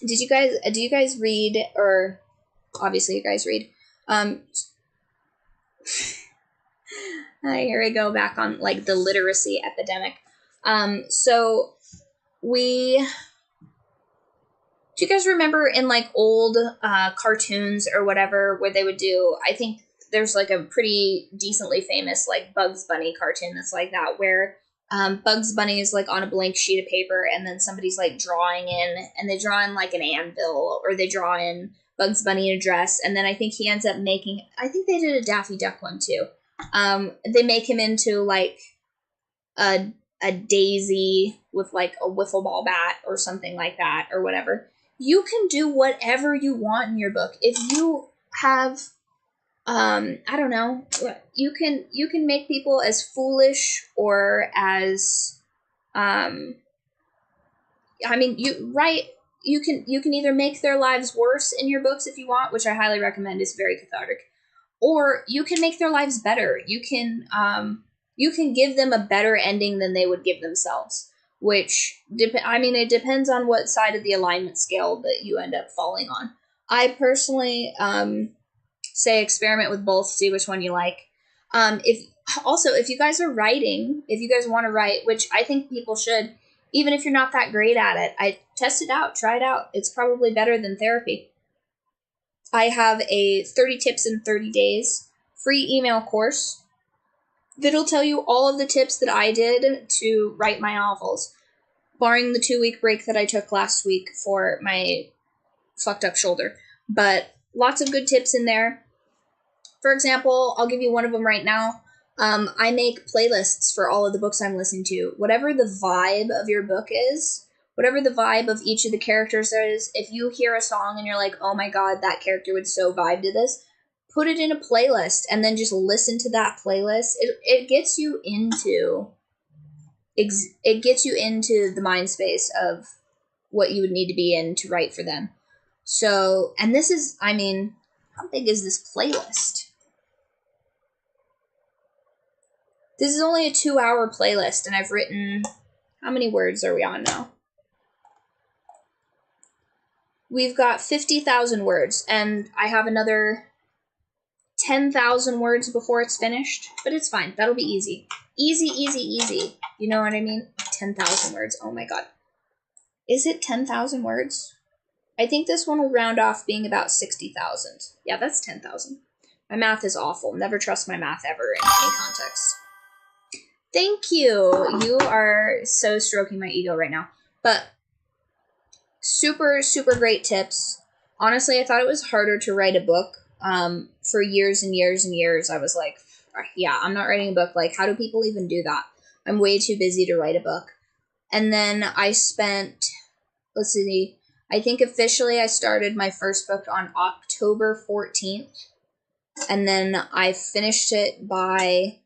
you guys read, or obviously you guys read, here we go back on like the literacy epidemic. So do you guys remember in like old cartoons or whatever where they would do, I think there's like a pretty decently famous like Bugs Bunny cartoon that's like that, where Bugs Bunny is like on a blank sheet of paper and then somebody's like drawing in, and they draw in like an anvil, or they draw in Bugs Bunny in a dress, and then I think he ends up making, I think they did a Daffy Duck one too. They make him into like a daisy with like a wiffle ball bat or something like that, or whatever. You can do whatever you want in your book. If you have, I don't know, you can make people as foolish or as, I mean, you can either make their lives worse in your books if you want, which I highly recommend, is very cathartic, or you can make their lives better. You can give them a better ending than they would give themselves, which, it depends on what side of the alignment scale that you end up falling on. I personally say experiment with both, see which one you like. If you guys are writing, if you guys want to write, which I think people should, even if you're not that great at it, test it out, try it out. It's probably better than therapy. I have a 30 tips in 30 days free email course that'll tell you all of the tips that I did to write my novels, barring the 2-week break that I took last week for my fucked up shoulder. But lots of good tips in there. For example, I'll give you one of them right now. I make playlists for all of the books I'm listening to. Whatever the vibe of your book is, whatever the vibe of each of the characters is, if you hear a song and you're like, oh my god, that character would so vibe to this, put it in a playlist and then just listen to that playlist. It gets you into the mind space of what you would need to be in to write for them. So, and this is, how big is this playlist? This is only a 2-hour playlist, and I've written, how many words are we on now? We've got 50,000 words, and I have another 10,000 words before it's finished, but it's fine. That'll be easy. Easy, easy, easy. You know what I mean? 10,000 words. Oh my god. Is it 10,000 words? I think this one will round off being about 60,000. Yeah, that's 10,000. My math is awful. Never trust my math ever in any context. Thank you. You are so stroking my ego right now. But super, super great tips. Honestly, I thought it was harder to write a book. For years and years and years, I was like, yeah, I'm not writing a book. Like, how do people even do that? I'm way too busy to write a book. And then I spent, let's see, I think officially I started my first book on October 14th. And then I finished it by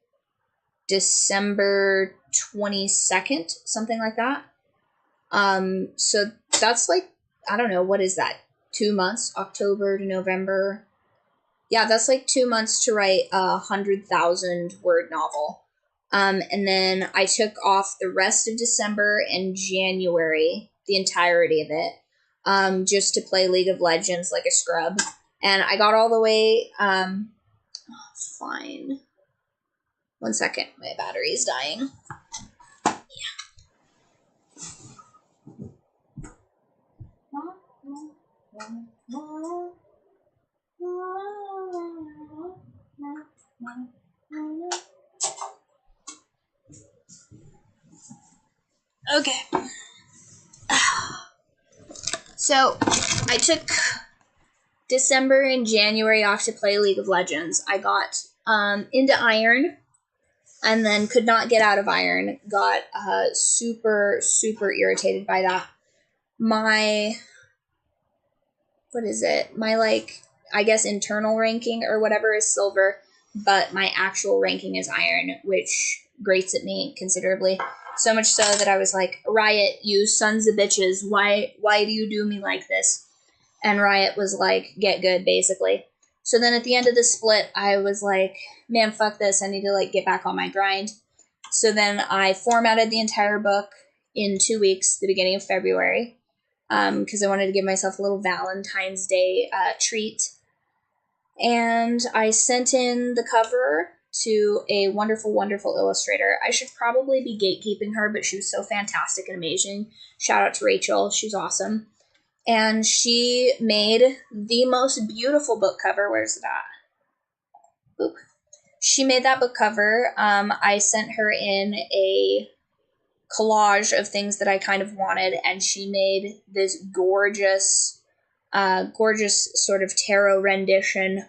December 22nd, something like that. So that's like, I don't know, what is that? 2 months, October to November. Yeah, that's like 2 months to write a 100,000 word novel. And then I took off the rest of December and January, the entirety of it, just to play League of Legends like a scrub. And I got all the way, fine. 1 second, my battery's dying. Okay. So, I took December and January off to play League of Legends. I got into Iron, and then could not get out of Iron. Got super, super irritated by that. My I guess, internal ranking or whatever is silver, but my actual ranking is iron, which grates at me considerably. So much so that I was like, Riot, you sons of bitches, why do you do me like this? And Riot was like, get good, basically. So then at the end of the split, I was like, man, fuck this. I need to like get back on my grind. So then I formatted the entire book in 2 weeks, the beginning of February, because I wanted to give myself a little Valentine's Day treat. And I sent in the cover to a wonderful, wonderful illustrator. I should probably be gatekeeping her, but she was so fantastic and amazing. Shout out to Rachel. She's awesome. And she made the most beautiful book cover. Where's it at? Oop. She made that book cover. I sent her in a collage of things that I kind of wanted, and she made this gorgeous sort of tarot rendition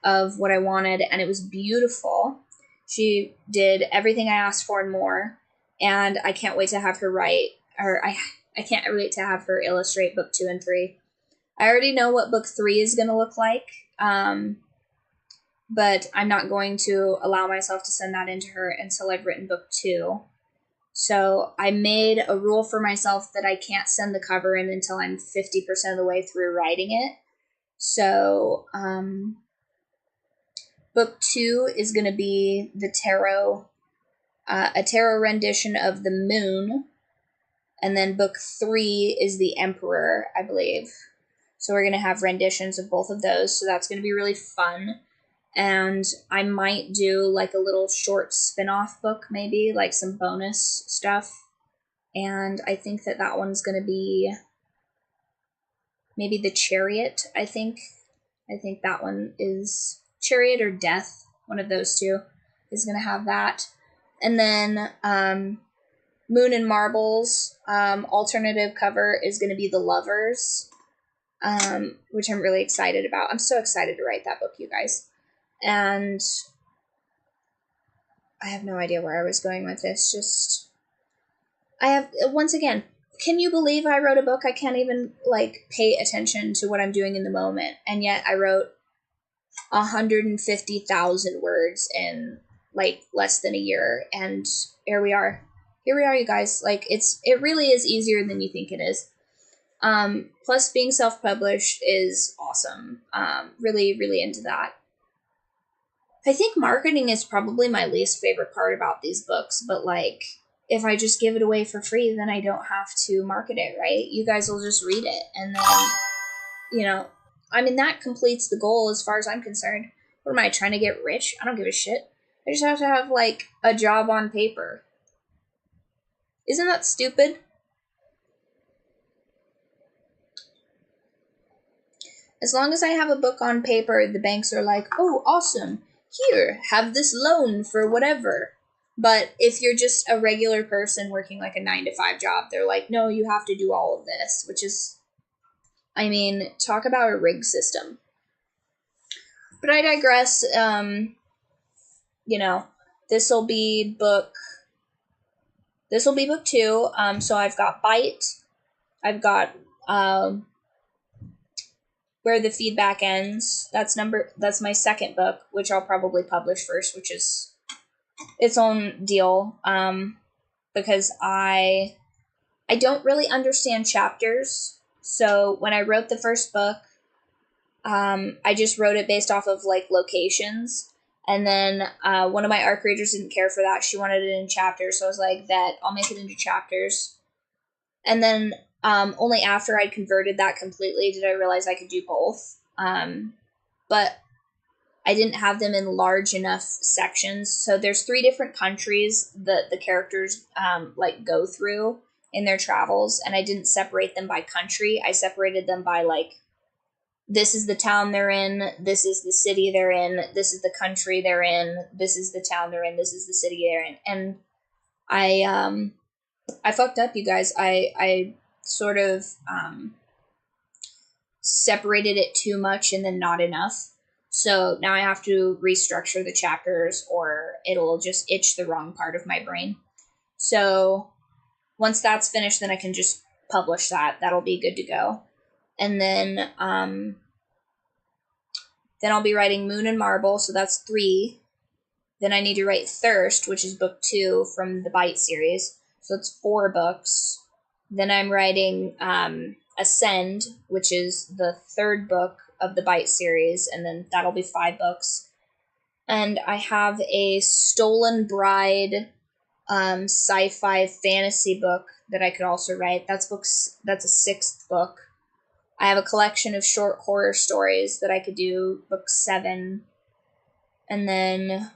of what I wanted, and it was beautiful. She did everything I asked for and more, and I can't wait to have her write, or I can't wait to have her illustrate book 2 and 3. I already know what book 3 is going to look like, but I'm not going to allow myself to send that in to her until I've written book 2. So I made a rule for myself that I can't send the cover in until I'm 50% of the way through writing it. So book 2 is going to be the tarot, a tarot rendition of the moon. And then book 3 is the Emperor, I believe. So we're going to have renditions of both of those. So that's going to be really fun. And I might do like a little short spin-off book, maybe, like some bonus stuff. And I think that one's going to be maybe the Chariot, I think. I think that one is Chariot or Death. One of those two is going to have that. And then Moon and Marbles, alternative cover is going to be The Lovers, which I'm really excited about. I'm so excited to write that book, you guys. And I have no idea where I was going with this. Once again, can you believe I wrote a book? I can't even, like, pay attention to what I'm doing in the moment. And yet I wrote 150,000 words in, like, less than a year. And here we are. Here we are, you guys. Like, it really is easier than you think it is. Plus, being self-published is awesome. Really, really into that. I think marketing is probably my least favorite part about these books, but like, if I just give it away for free, then I don't have to market it, right? You guys will just read it, and then, that completes the goal as far as I'm concerned. What am I, trying to get rich? I don't give a shit. I just have to have, like, a job on paper. Isn't that stupid? As long as I have a book on paper, the banks are like, oh, awesome. Here, have this loan for whatever. But if you're just a regular person working like a 9-to-5 job, they're like, no, you have to do all of this, which is, talk about a rigged system. But I digress. This will be book 2. So I've got Bite. I've got Where the Feedback Ends. That's my second book, which I'll probably publish first, which is its own deal. Because I don't really understand chapters. So when I wrote the first book, I just wrote it based off of like locations. And then one of my ARC readers didn't care for that. She wanted it in chapters. So I was like, that I'll make it into chapters. And then only after I'd converted that completely did I realize I could do both. But I didn't have them in large enough sections. So there's 3 different countries that the characters go through in their travels, and I didn't separate them by country. I separated them by like, this is the town they're in, this is the city they're in, this is the country they're in, this is the town they're in, this is the city they're in. And I fucked up, you guys. I sort of separated it too much and then not enough. So now I have to restructure the chapters or it'll just itch the wrong part of my brain. So once that's finished, then I can just publish that. That'll be good to go. And then Then I'll be writing Moon and Marble, so that's 3. Then I need to write Thirst, which is book 2 from the Bite series. So it's 4 books. Then I'm writing Ascend, which is the 3rd book of the Bite series, and then that'll be 5 books. And I have a Stolen Bride sci-fi fantasy book that I could also write. That's a 6th book. I have a collection of short horror stories that I could do, book 7. And then,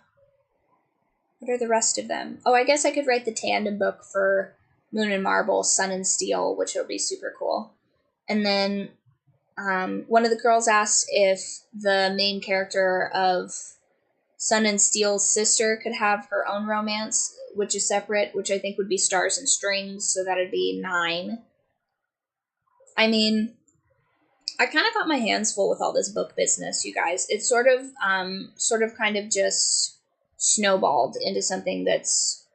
what are the rest of them? Oh, I guess I could write the tandem book for Moon and Marble, Sun and Steel, which will be super cool. And then one of the girls asked if the main character of Sun and Steel's sister could have her own romance, which is separate, which I think would be Stars and Strings, so that'd be 9. I mean, I kind of got my hands full with all this book business, you guys. It's sort of kind of just snowballed into something that's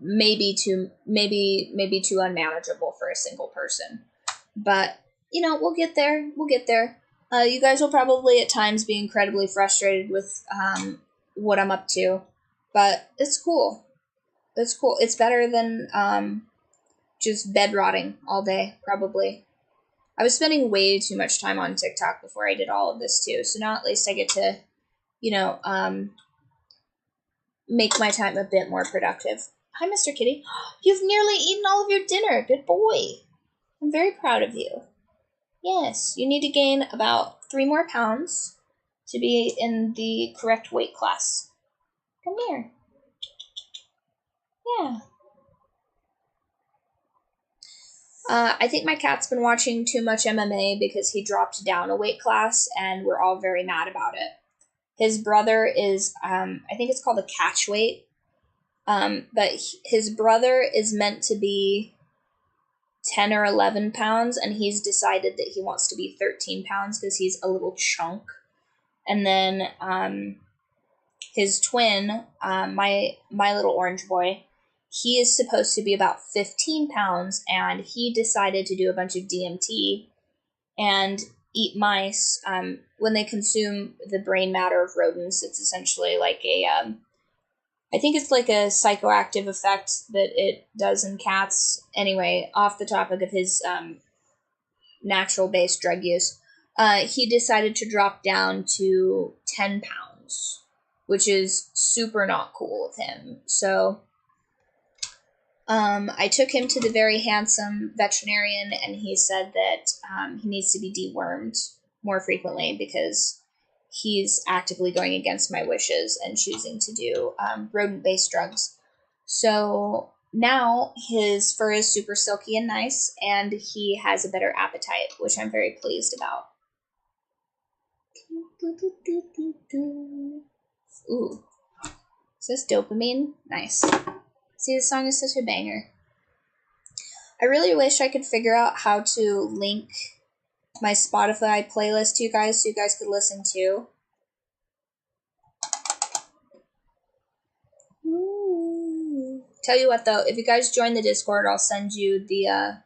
maybe too unmanageable for a single person. But, we'll get there. You guys will probably at times be incredibly frustrated with what I'm up to, but it's cool. It's better than just bed rotting all day, probably. I was spending way too much time on TikTok before I did all of this too, so now at least I get to, make my time a bit more productive. Hi, Mr. Kitty. You've nearly eaten all of your dinner. Good boy. I'm very proud of you. Yes, you need to gain about 3 more pounds to be in the correct weight class. Come here. Yeah. I think my cat's been watching too much MMA because he dropped down a weight class, and we're all very mad about it. His brother is, I think it's called a catch weight, but his brother is meant to be 10 or 11 pounds, and he's decided that he wants to be 13 pounds because he's a little chunk. And then his twin, my little orange boy, he is supposed to be about 15 pounds, and he decided to do a bunch of DMT and eat mice. When they consume the brain matter of rodents, it's essentially like I think it's like a psychoactive effect that it does in cats. Anyway, off the topic of his natural-based drug use, he decided to drop down to 10 pounds, which is super not cool of him. So I took him to the very handsome veterinarian, and he said that he needs to be dewormed more frequently because he's actively going against my wishes and choosing to do rodent-based drugs. So now his fur is super silky and nice, and he has a better appetite, which I'm very pleased about. Ooh. Is this dopamine? Nice. See, this song is such a banger. I really wish I could figure out how to link my Spotify playlist to you guys so you guys could listen too. Ooh. Tell you what though, if you guys join the Discord, I'll send you the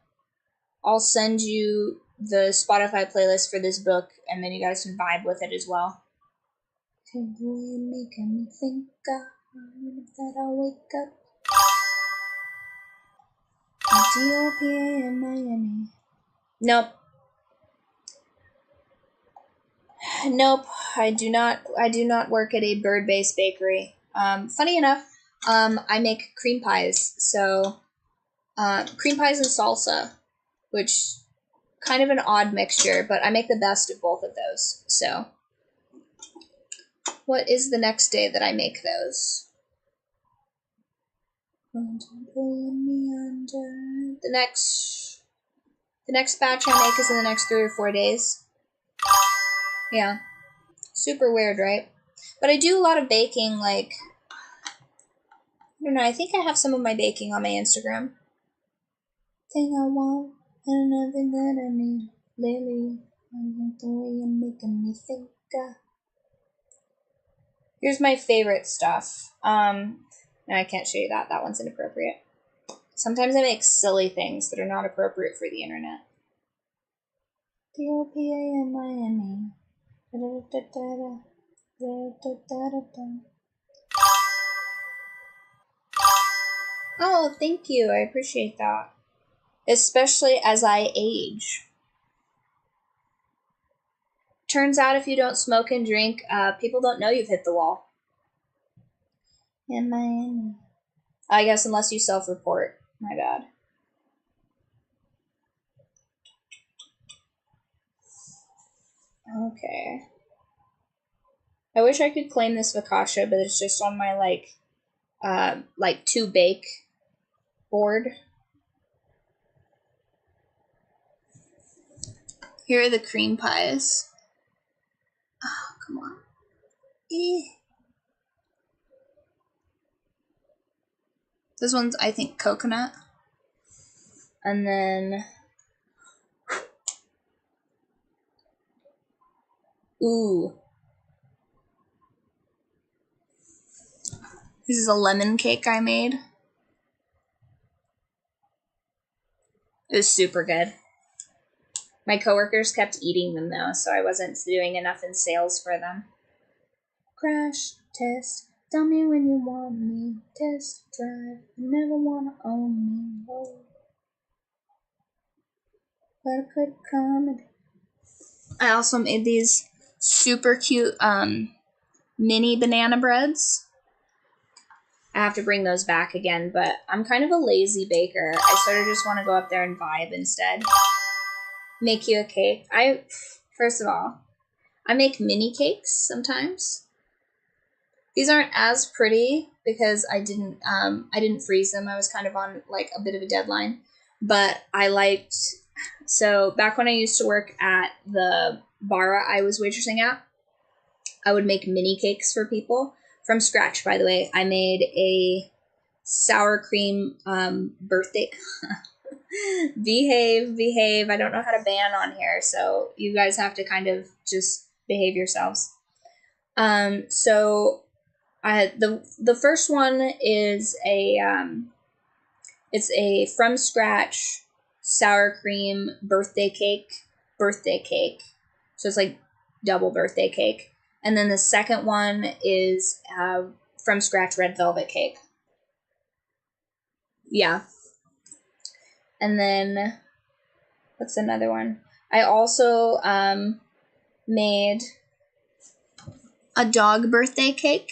Spotify playlist for this book, and then you guys can vibe with it as well. You're making me think that I'll wake up. Ethiopia and Miami. Nope. I do not work at a bird-based bakery. Funny enough, I make cream pies. So, cream pies and salsa, which kind of an odd mixture, but I make the best of both of those. So, what is the next day that I make those? The next batch I make is in the next 3 or 4 days. Yeah. Super weird, right? But I do a lot of baking, like, I don't know, I think I have some of my baking on my Instagram. Thing I want, and nothing that I need, lately, I like the way you're making me think. Here's my favorite stuff. No, I can't show you that. That one's inappropriate. Sometimes I make silly things that are not appropriate for the internet. Ethiopia and Miami. Oh, thank you. I appreciate that. Especially as I age. Turns out if you don't smoke and drink, people don't know you've hit the wall. I guess unless you self-report. My bad. Okay. I wish I could claim this focaccia, but it's just on my like to bake board. Here are the cream pies. Oh, come on. This one's, I think, coconut. And then... Ooh. This is a lemon cake I made. It was super good. My coworkers kept eating them though, so I wasn't doing enough in sales for them. Crash test. Tell me when you want me. Test drive. You never want to own me. Oh. But I could come. I also made these super cute mini banana breads. I have to bring those back again, but I'm kind of a lazy baker. I sort of just want to go up there and vibe instead. Make you a cake. First of all, I make mini cakes sometimes. These aren't as pretty because I didn't freeze them. I was kind of on like a bit of a deadline, but so back when I used to work at the bar I was waitressing at, I would make mini cakes for people from scratch, by the way. I made a sour cream birthday. behave. I don't know how to ban on here, so you guys have to kind of just behave yourselves. So the first one is it's a from scratch sour cream birthday cake. So it's like double birthday cake. And then the second one is from scratch red velvet cake. Yeah. And then what's another one? I also made a dog birthday cake.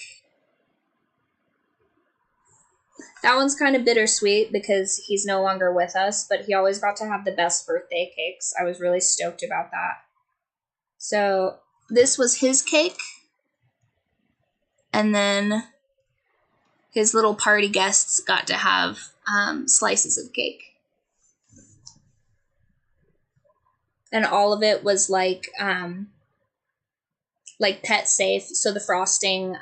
That one's kind of bittersweet because he's no longer with us, but he always got to have the best birthday cakes. I was really stoked about that. So this was his cake. And then his little party guests got to have slices of cake. And all of it was like pet safe. So the frosting,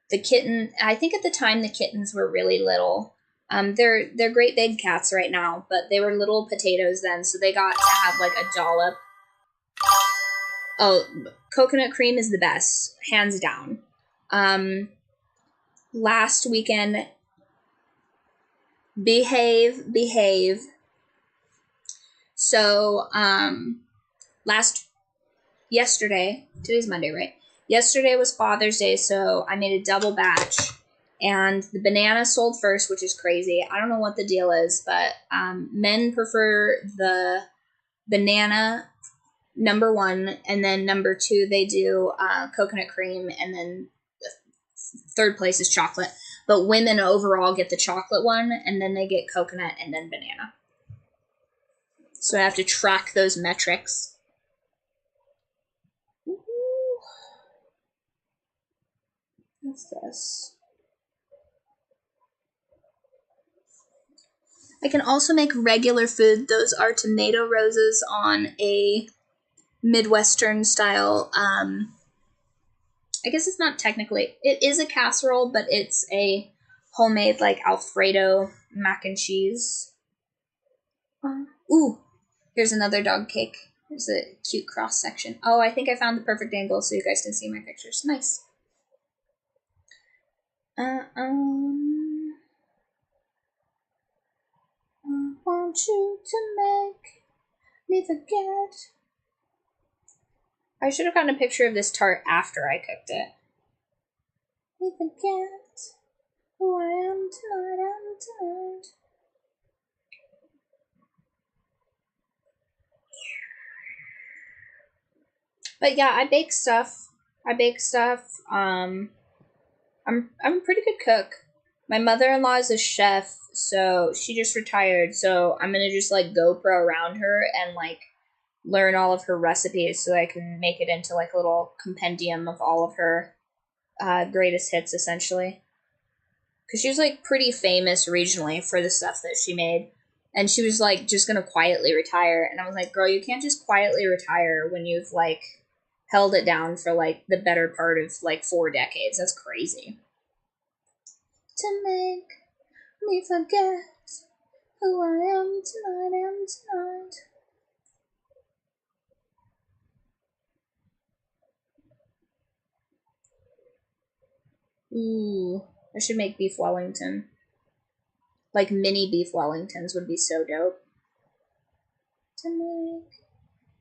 the kitten, I think at the time the kittens were really little. They're great big cats right now, but they were little potatoes then, so they got to have like a dollop. Oh, coconut cream is the best, hands down. Last weekend, behave. So, yesterday, today's Monday, right? Yesterday was Father's Day, so I made a double batch, and the banana sold first, which is crazy. I don't know what the deal is, but men prefer the banana number one, and then number two they do coconut cream, and then third place is chocolate. But women overall get the chocolate one, and then they get coconut and then banana. So I have to track those metrics. What's this? I can also make regular food. Those are tomato roses on a Midwestern style. I guess it's not technically. It is a casserole, but it's a homemade like Alfredo mac and cheese. Ooh, here's another dog cake. There's a cute cross section. Oh, I think I found the perfect angle so you guys can see my pictures. Nice. I want you to make me forget I should have gotten a picture of this tart after I cooked it. We forget who I am tonight. But yeah, I bake stuff. I'm a pretty good cook. My mother-in-law is a chef, so she just retired. So I'm gonna just like GoPro around her and like learn all of her recipes so that I can make it into like a little compendium of all of her greatest hits, essentially. Because she was like pretty famous regionally for the stuff that she made. And she was like just gonna quietly retire. And I was like, girl, you can't just quietly retire when you've like held it down for like the better part of like 4 decades. That's crazy. To make me forget who I am tonight. Ooh, I should make beef Wellington. Like mini beef Wellingtons would be so dope. To make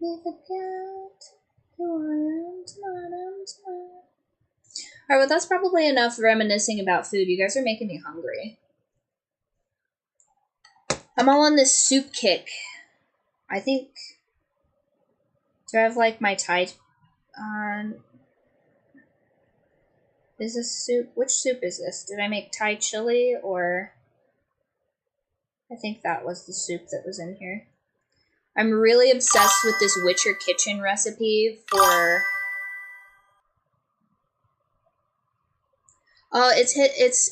me forget who I am tonight. Alright, well that's probably enough reminiscing about food. You guys are making me hungry. I'm all on this soup kick. I think... Do I have like my Thai... Is this soup? Which soup is this? Did I make Thai chili or... I think that was the soup that was in here. I'm really obsessed with this Witcher Kitchen recipe for... Oh, it's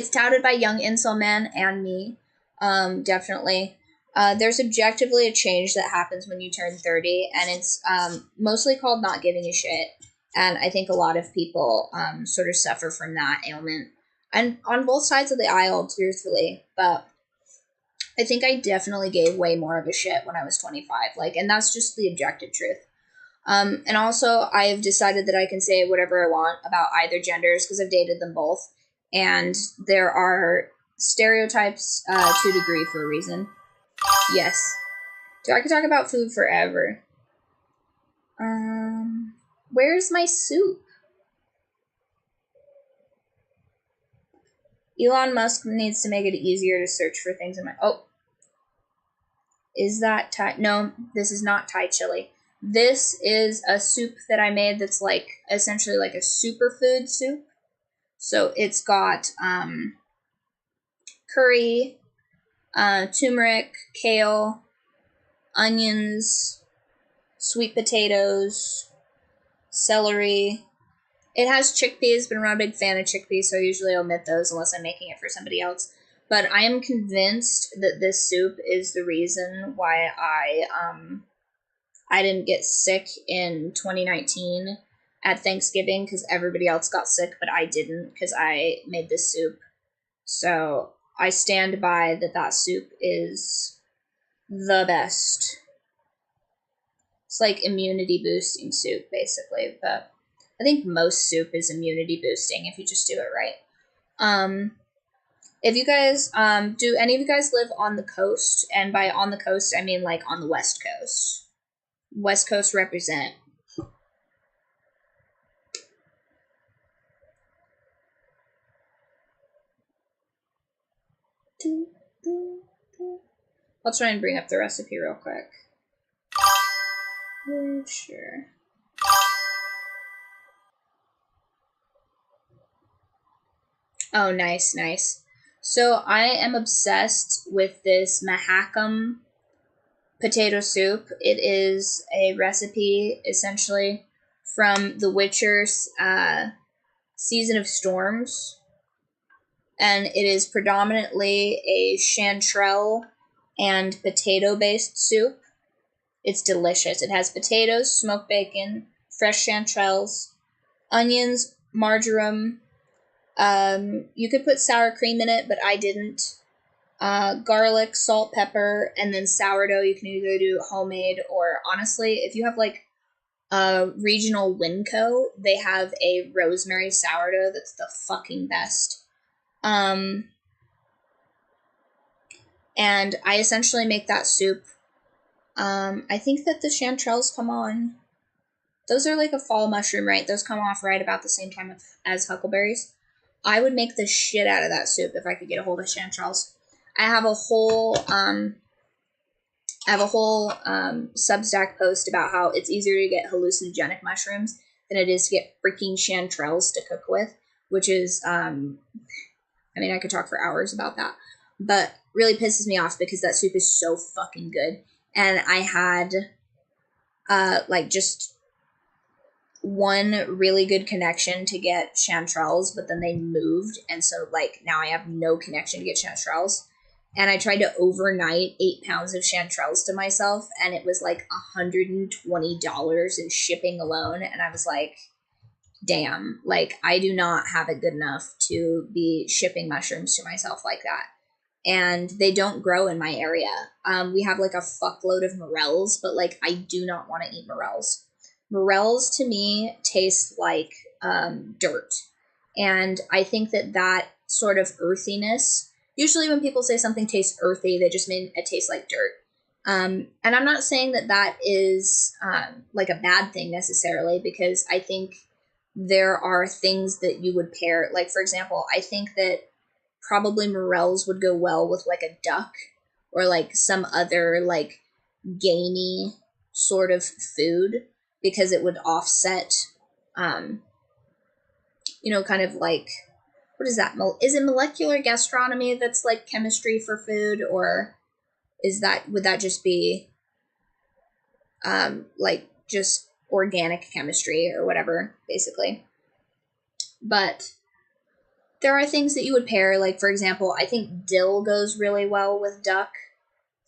touted by young incel men and me. Definitely. There's objectively a change that happens when you turn 30, and it's mostly called not giving a shit. And I think a lot of people sort of suffer from that ailment. And on both sides of the aisle, truthfully. But I think I definitely gave way more of a shit when I was 25. Like, and that's just the objective truth. And also, I have decided that I can say whatever I want about either genders because I've dated them both. And there are stereotypes to a degree for a reason. Yes. I could talk about food forever. Where's my soup? Elon Musk needs to make it easier to search for things in my... Oh. Is that Thai? No, this is not Thai chili. This is a soup that I made that's like essentially like a superfood soup. So it's got curry, turmeric, kale, onions, sweet potatoes, celery. It has chickpeas, but I'm not a big fan of chickpeas, so I usually omit those unless I'm making it for somebody else. But I am convinced that this soup is the reason why I didn't get sick in 2019 at Thanksgiving because everybody else got sick, but I didn't because I made this soup. So I stand by that soup is the best. It's like immunity boosting soup, basically, but I think most soup is immunity boosting if you just do it right. If you guys, do any of you guys live on the coast? And by on the coast, I mean like on the West Coast. West Coast represent. I'll try and bring up the recipe real quick. Sure. Oh, nice. So I am obsessed with this Mahakam potato soup. It is a recipe essentially from The Witcher's Season of Storms. And it is predominantly a chanterelle and potato-based soup. It's delicious. It has potatoes, smoked bacon, fresh chanterelles, onions, marjoram. You could put sour cream in it, but I didn't. Garlic, salt, pepper, and then sourdough. You can either do homemade or honestly, if you have like a regional Winco, they have a rosemary sourdough that's the fucking best. And I essentially make that soup I think that the chanterelles come on. Those are like a fall mushroom, right? Those come off right about the same time as huckleberries. I would make the shit out of that soup if I could get a hold of chanterelles. I have a whole Substack post about how it's easier to get hallucinogenic mushrooms than it is to get freaking chanterelles to cook with, which is, I mean, I could talk for hours about that, but really pisses me off because that soup is so fucking good. And I had, like, just one really good connection to get chanterelles, but then they moved, and so, like, now I have no connection to get chanterelles. And I tried to overnight 8 pounds of chanterelles to myself, and it was like $120 in shipping alone. And I was like, damn, like, I do not have it good enough to be shipping mushrooms to myself like that. And they don't grow in my area. We have like a fuckload of morels, but like, I do not want to eat morels. Morels to me taste like dirt. And I think that sort of earthiness, usually when people say something tastes earthy, they just mean it tastes like dirt. And I'm not saying that is like a bad thing necessarily, because I think there are things that you would pair. Like, for example, I think that probably morels would go well with like a duck or like some other like gamey sort of food, because it would offset, kind of like, what is that? Is it molecular gastronomy that's like chemistry for food, or would that just be like just organic chemistry or whatever, basically? But there are things that you would pair, like, for example, I think dill goes really well with duck,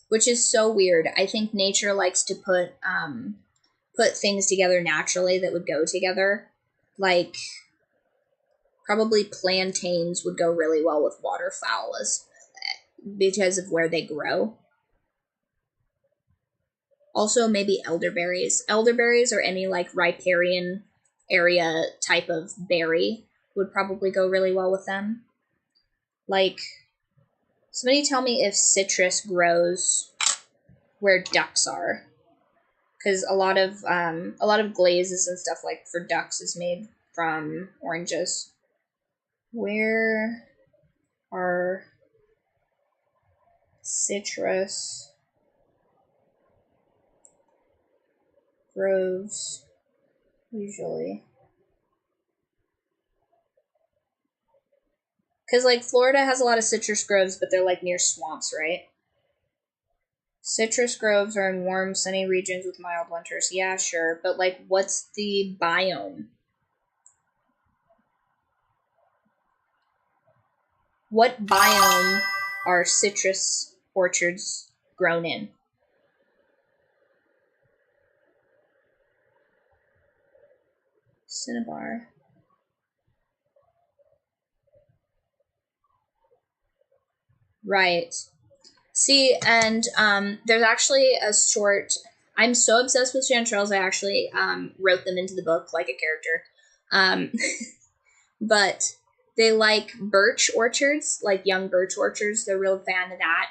which is so weird. I think nature likes to put things together naturally that would go together. Like, probably plantains would go really well with waterfowl because of where they grow. Also, maybe elderberries. Elderberries or any like riparian area type of berry would probably go really well with them. Like, somebody tell me if citrus grows where ducks are, because a lot of glazes and stuff like for ducks is made from oranges. Where are citrus groves usually? Because, like, Florida has a lot of citrus groves, but they're, like, near swamps, right? Citrus groves are in warm, sunny regions with mild winters. Yeah, sure. But, like, what's the biome? What biome are citrus orchards grown in? Cinnabar. Right. See, and there's actually a short. I'm so obsessed with chanterelles, I actually wrote them into the book like a character. But they like birch orchards, like young birch orchards. They're a real fan of that.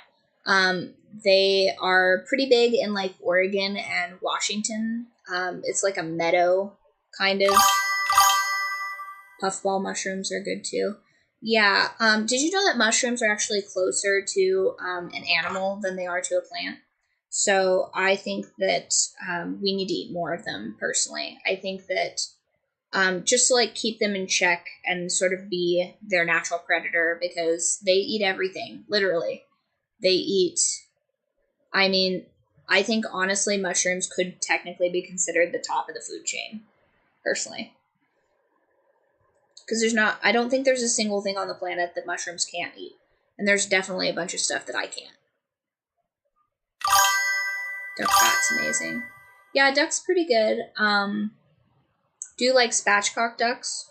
They are pretty big in like Oregon and Washington. It's like a meadow, kind of. Puffball mushrooms are good too. Yeah. Did you know that mushrooms are actually closer to an animal than they are to a plant? So I think that we need to eat more of them, personally. I think that just to like keep them in check and sort of be their natural predator, because they eat everything, literally. They eat, I mean, I think honestly mushrooms could technically be considered the top of the food chain, personally. Because I don't think there's a single thing on the planet that mushrooms can't eat. And there's definitely a bunch of stuff that I can't. Duck fat's amazing. Yeah, duck's pretty good. Do you like spatchcock ducks?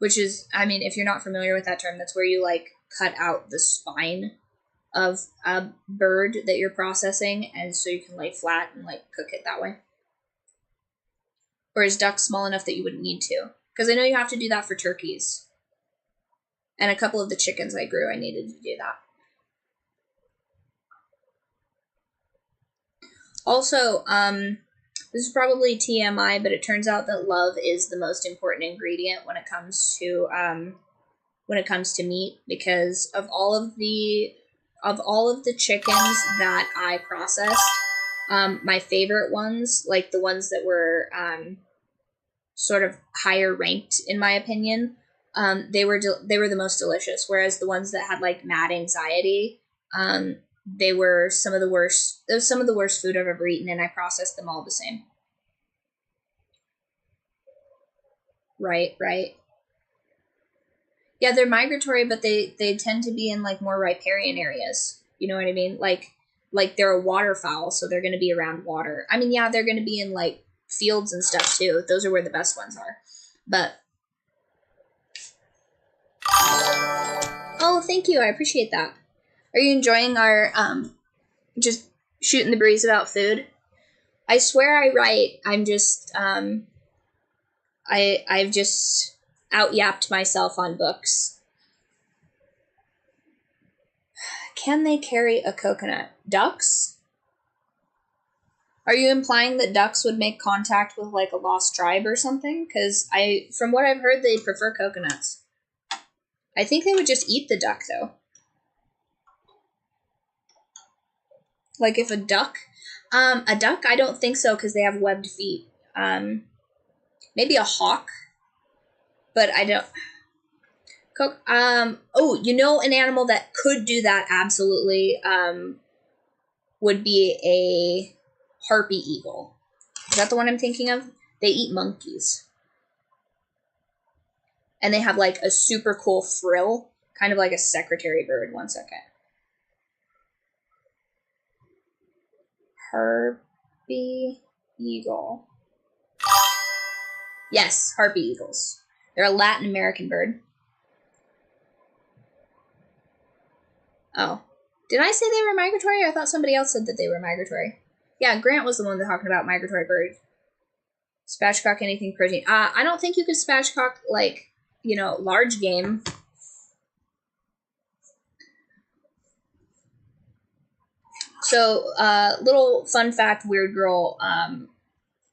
Which is, I mean, if you're not familiar with that term, that's where you like cut out the spine of a bird that you're processing, and so you can lay flat and like cook it that way. Or is duck small enough that you wouldn't need to? Because I know you have to do that for turkeys. And a couple of the chickens I grew, I needed to do that. Also, this is probably TMI, but it turns out that love is the most important ingredient when it comes to meat, because of all of the chickens that I processed, my favorite ones, like the ones that were sort of higher ranked in my opinion, they were the most delicious. Whereas the ones that had like mad anxiety, they were some of the worst. It was some of the worst food I've ever eaten, and I processed them all the same. Right. Yeah, they're migratory, but they tend to be in like more riparian areas. You know what I mean? Like they're a waterfowl, so they're going to be around water. I mean, yeah, they're going to be in like fields and stuff too. Those are where the best ones are. But oh, thank you. I appreciate that. Are you enjoying our just shooting the breeze about food? I swear I write. I'm just I've just out-yapped myself on books. Can they carry a coconut? Ducks? Are you implying that ducks would make contact with like a lost tribe or something? Because from what I've heard, they prefer coconuts. I think they would just eat the duck though. Like if a duck, I don't think so because they have webbed feet. Maybe a hawk, but I don't. Oh, you know, an animal that could do that absolutely would be a harpy eagle. Is that the one I'm thinking of? They eat monkeys. And they have like a super cool frill, kind of like a secretary bird. 1 second. Harpy eagle. Yes, harpy eagles. They're a Latin American bird. Oh. Did I say they were migratory? I thought somebody else said that they were migratory. Yeah, Grant was the one that talking about migratory birds. Spatchcock anything protein. I don't think you could spatchcock, like, you know, large game. So, little fun fact, weird girl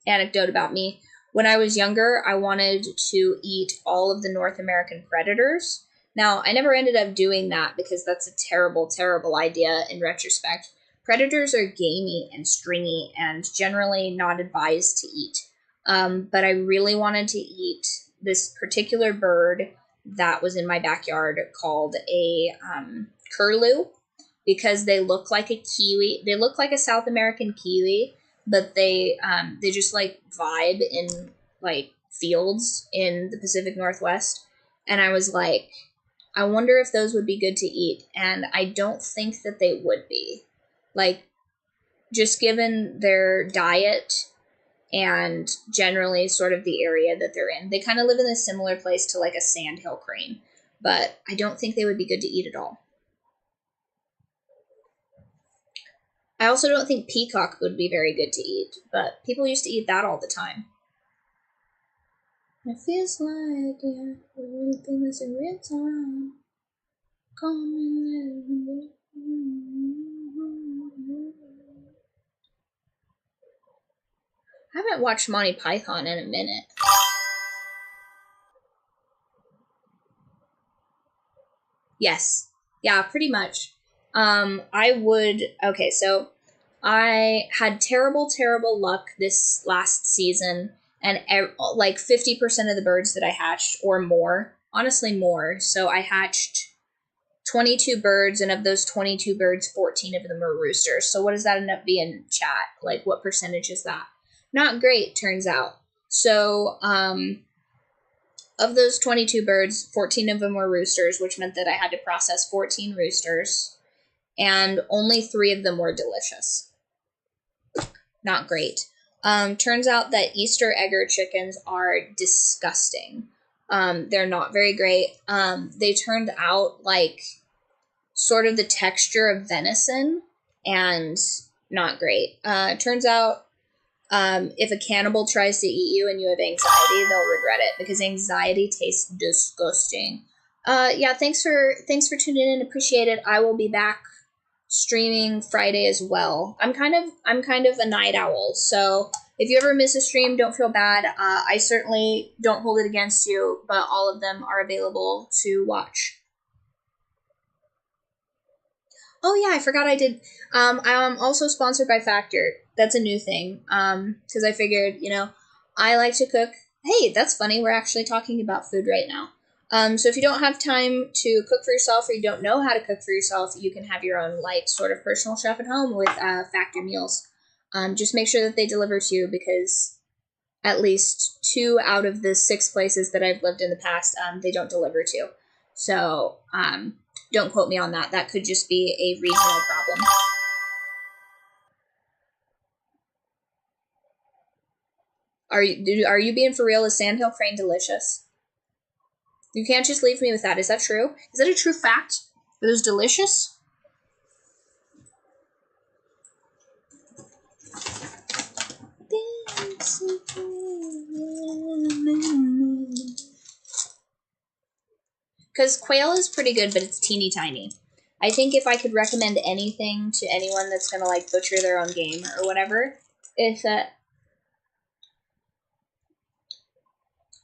anecdote about me. When I was younger, I wanted to eat all of the North American predators. Now, I never ended up doing that because that's a terrible, terrible idea in retrospect. Predators are gamey and stringy and generally not advised to eat. But I really wanted to eat this particular bird that was in my backyard called a curlew, because they look like a kiwi. They look like a South American kiwi, but they just like vibe in like fields in the Pacific Northwest. And I was like, I wonder if those would be good to eat. And I don't think that they would be. Like, just given their diet and generally sort of the area that they're in. They kind of live in a similar place to like a sandhill crane, but I don't think they would be good to eat at all. I also don't think peacock would be very good to eat, but people used to eat that all the time. It feels like everything is in real time. I haven't watched Monty Python in a minute. Yes. Yeah, pretty much. Okay, so I had terrible, terrible luck this last season, and like 50% of the birds that I hatched, or more, honestly more. So I hatched 22 birds, and of those 22 birds, 14 of them were roosters. So what does that end up being, chat? Like, what percentage is that? Not great, turns out. So, of those 22 birds, 14 of them were roosters, which meant that I had to process 14 roosters, and only 3 of them were delicious. Not great. Turns out that Easter egger chickens are disgusting. They're not very great. They turned out like sort of the texture of venison, and not great. Turns out if a cannibal tries to eat you and you have anxiety, they'll regret it, because anxiety tastes disgusting. Yeah, thanks for tuning in. Appreciate it. I will be back streaming Friday as well. I'm kind of a night owl, so if you ever miss a stream, don't feel bad. I certainly don't hold it against you, but all of them are available to watch. Oh yeah, I forgot I did. I'm also sponsored by Factor. That's a new thing. Because I figured, I like to cook. Hey, that's funny. We're actually talking about food right now. So if you don't have time to cook for yourself, or you don't know how to cook for yourself, you can have your own light sort of personal chef at home with Factor meals. Just make sure that they deliver to you, because at least 2 out of the 6 places that I've lived in the past, they don't deliver to. So don't quote me on that. That could just be a regional problem. Are you being for real? Is Sandhill Crane delicious? You can't just leave me with that. Is that true? Is that a true fact? Are those delicious? Because quail is pretty good, but it's teeny tiny. I think if I could recommend anything to anyone that's going to like butcher their own game or whatever, it's that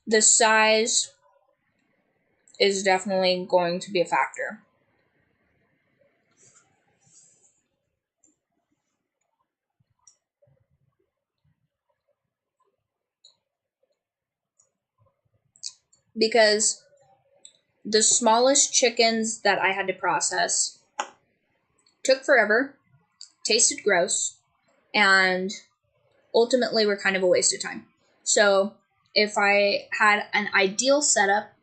the size is definitely going to be a factor. Because the smallest chickens that I had to process took forever, tasted gross, and ultimately were kind of a waste of time. So if I had an ideal setup,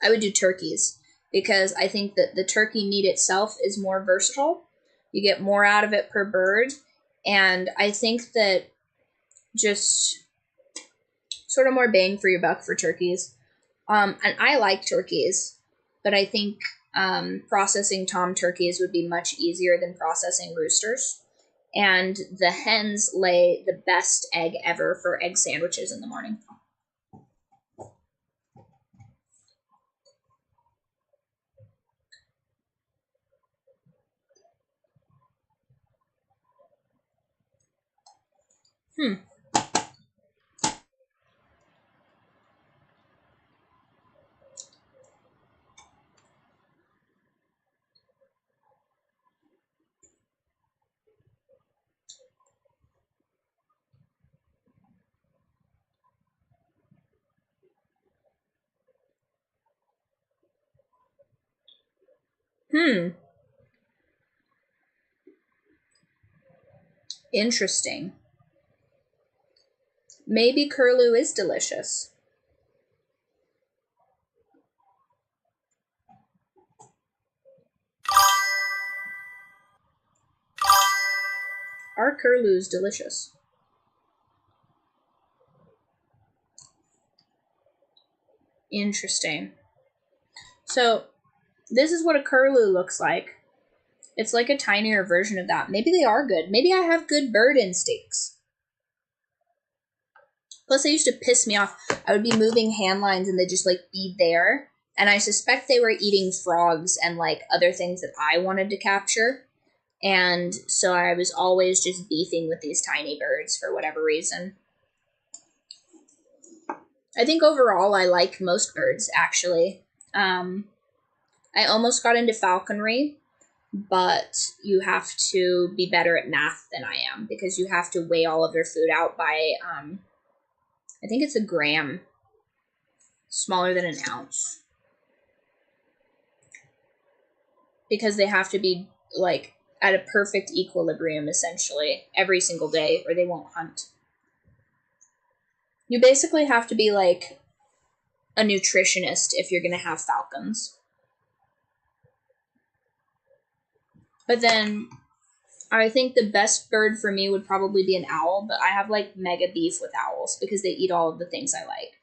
I would do turkeys, because I think that the turkey meat itself is more versatile. You get more out of it per bird, and I think that just sort of more bang for your buck for turkeys. And I like turkeys, but I think processing tom turkeys would be much easier than processing roosters. And the hens lay the best egg ever for egg sandwiches in the morning. Hmm. Interesting. Maybe curlew is delicious. Are curlews delicious? Interesting. So, this is what a curlew looks like. It's like a tinier version of that. Maybe they are good. Maybe I have good bird instincts. Plus, they used to piss me off. I would be moving hand lines and they'd just like be there. And I suspect they were eating frogs and like other things that I wanted to capture. And so I was always just beefing with these tiny birds for whatever reason. I think overall I like most birds, actually. I almost got into falconry, but you have to be better at math than I am, because you have to weigh all of their food out by, I think it's a gram, smaller than an ounce. Because they have to be, like, at a perfect equilibrium, essentially, every single day, or they won't hunt. You basically have to be, like, a nutritionist if you're going to have falcons. But then, I think the best bird for me would probably be an owl, but I have, like, mega beef with owls, because they eat all of the things I like.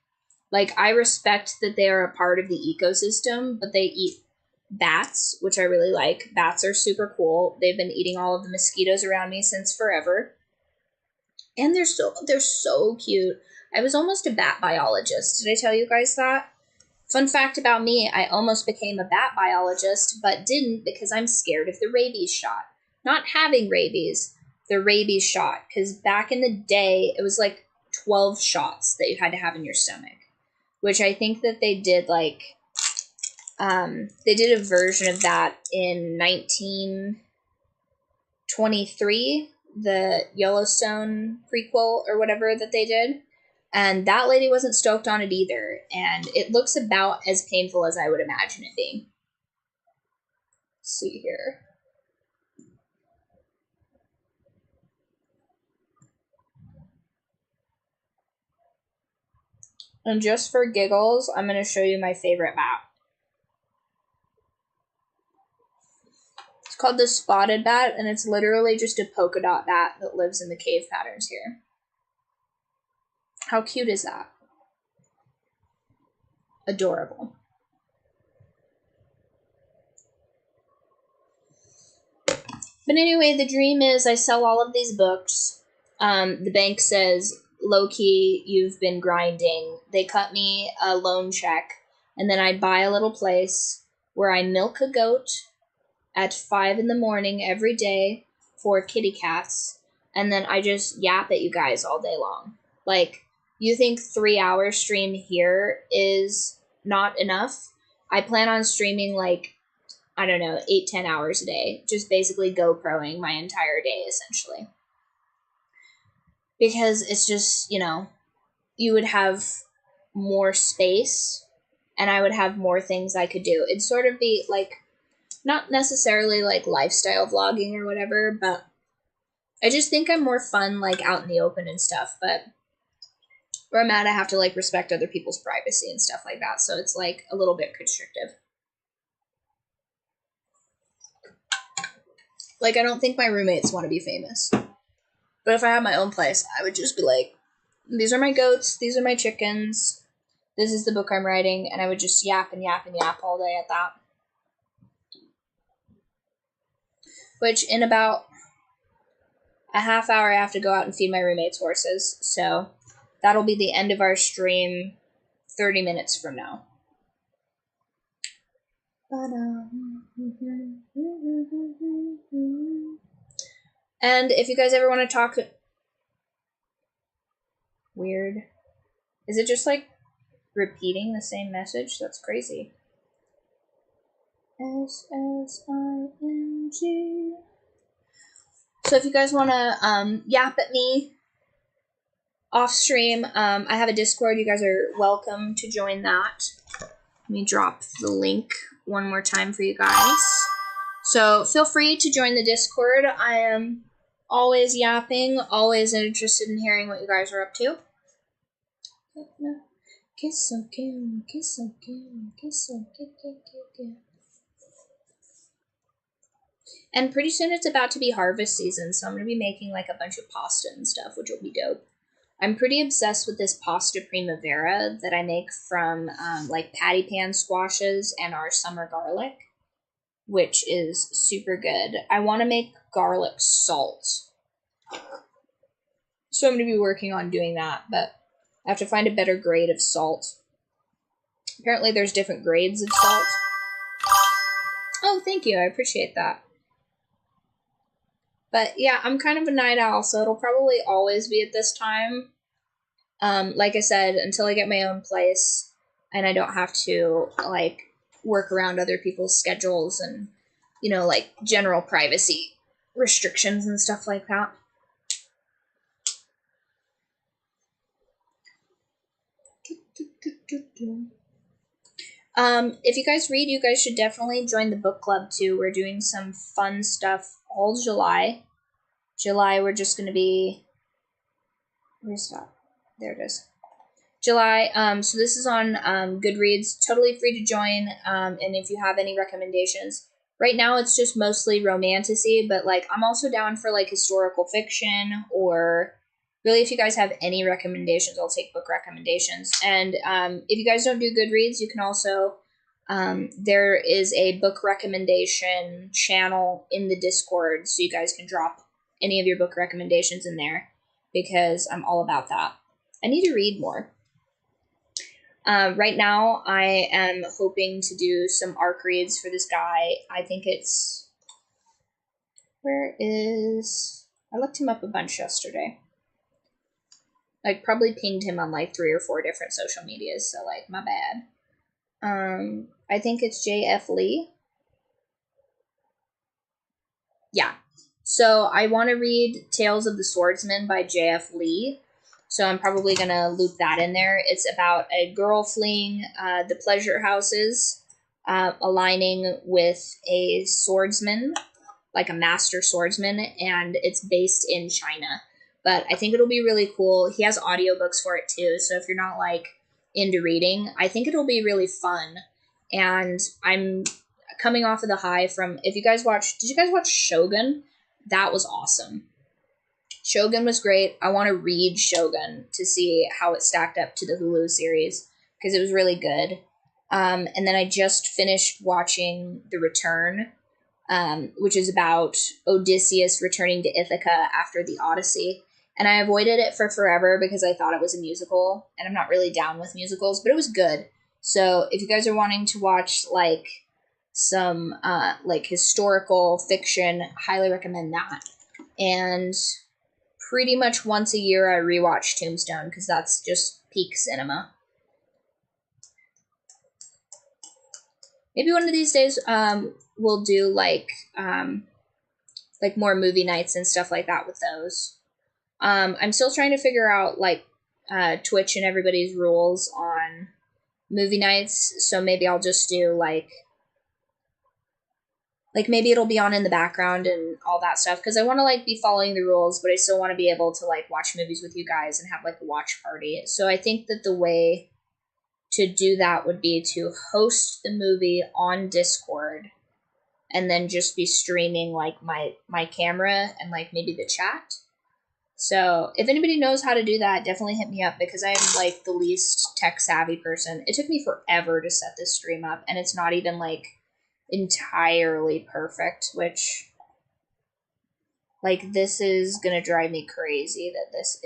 Like, I respect that they are a part of the ecosystem, but they eat bats, which I really like. Bats are super cool. They've been eating all of the mosquitoes around me since forever. And they're so cute. I was almost a bat biologist. Did I tell you guys that? Fun fact about me, I almost became a bat biologist, but didn't because I'm scared of the rabies shot. Not having rabies, the rabies shot. Because back in the day, it was like 12 shots that you had to have in your stomach. Which I think that they did like, they did a version of that in 1923, the Yellowstone prequel or whatever that they did. And that lady wasn't stoked on it either. And it looks about as painful as I would imagine it being. Let's see here. And just for giggles, I'm going to show you my favorite bat. It's called the spotted bat, and it's literally just a polka dot bat that lives in the cave patterns here. How cute is that? Adorable. But anyway, the dream is I sell all of these books. The bank says, low-key, you've been grinding. They cut me a loan check, and then I buy a little place where I milk a goat at 5 in the morning every day for kitty cats, and then I just yap at you guys all day long. Like, you think 3-hour stream here is not enough? I plan on streaming like, I don't know, 8-10 hours a day. Just basically GoProing my entire day, essentially. Because it's just, you know, you would have more space, and I would have more things I could do. It'd sort of be like, not necessarily like lifestyle vlogging or whatever, but I just think I'm more fun like out in the open and stuff. But where I'm at, I have to like respect other people's privacy and stuff like that. So it's like a little bit constrictive. Like, I don't think my roommates want to be famous. But if I had my own place, I would just be like, these are my goats, these are my chickens, this is the book I'm writing, and I would just yap and yap and yap all day at that. Which, in about a half hour, I have to go out and feed my roommate's horses, so that'll be the end of our stream 30 minutes from now. And if you guys ever want to talk... Weird. Is it just like repeating the same message? That's crazy. SSING. So if you guys want to yap at me off stream, I have a Discord. You guys are welcome to join that. Let me drop the link one more time for you guys. So feel free to join the Discord. I am always yapping, always interested in hearing what you guys are up to. Kiss again, kiss again, kiss again. And pretty soon it's about to be harvest season, so I'm going to be making like a bunch of pasta and stuff, which will be dope. I'm pretty obsessed with this pasta primavera that I make from like patty pan squashes and our summer garlic, which is super good. I want to make garlic salt. So I'm going to be working on doing that, but I have to find a better grade of salt. Apparently there's different grades of salt. Oh, thank you. I appreciate that. But yeah, I'm kind of a night owl, so it'll probably always be at this time. Like I said, until I get my own place and I don't have to like work around other people's schedules and, you know, like general privacy restrictions and stuff like that. If you guys read, you guys should definitely join the book club too. We're doing some fun stuff all July. July, we're just going to be... Where's that? There it is. July. So this is on Goodreads. Totally free to join. And if you have any recommendations, right now it's just mostly romantasy, but like I'm also down for like historical fiction, or really if you guys have any recommendations, I'll take book recommendations. And if you guys don't do Goodreads, you can also there is a book recommendation channel in the Discord, so you guys can drop any of your book recommendations in there, because I'm all about that. I need to read more. Right now, I am hoping to do some arc reads for this guy. I think it's... Where is... I looked him up a bunch yesterday. Like, probably pinged him on, like, 3 or 4 different social medias, so, like, my bad. I think it's J.F. Lee. Yeah. So, I want to read Tales of the Swordsman by J.F. Lee. So I'm probably going to loop that in there. It's about a girl fleeing the pleasure houses, aligning with a swordsman, like a master swordsman, and it's based in China. But I think it'll be really cool. He has audiobooks for it too, so if you're not like into reading, I think it'll be really fun. And I'm coming off of the high from, did you guys watch Shogun? That was awesome. Shogun was great. I want to read Shogun to see how it stacked up to the Hulu series because it was really good. And then I just finished watching The Return, which is about Odysseus returning to Ithaca after the Odyssey. And I avoided it for forever because I thought it was a musical, and I'm not really down with musicals, but it was good. So if you guys are wanting to watch like some like historical fiction, highly recommend that. And pretty much once a year I rewatch Tombstone because that's just peak cinema. Maybe one of these days we'll do like more movie nights and stuff like that with those. I'm still trying to figure out like Twitch and everybody's rules on movie nights, so maybe I'll just do like maybe it'll be on in the background and all that stuff because I want to like be following the rules, but I still want to be able to like watch movies with you guys and have like a watch party. So I think that the way to do that would be to host the movie on Discord and then just be streaming like my camera and like maybe the chat. So if anybody knows how to do that, definitely hit me up because I'm like the least tech savvy person. It took me forever to set this stream up, and it's not even like entirely perfect, which like this is gonna drive me crazy that this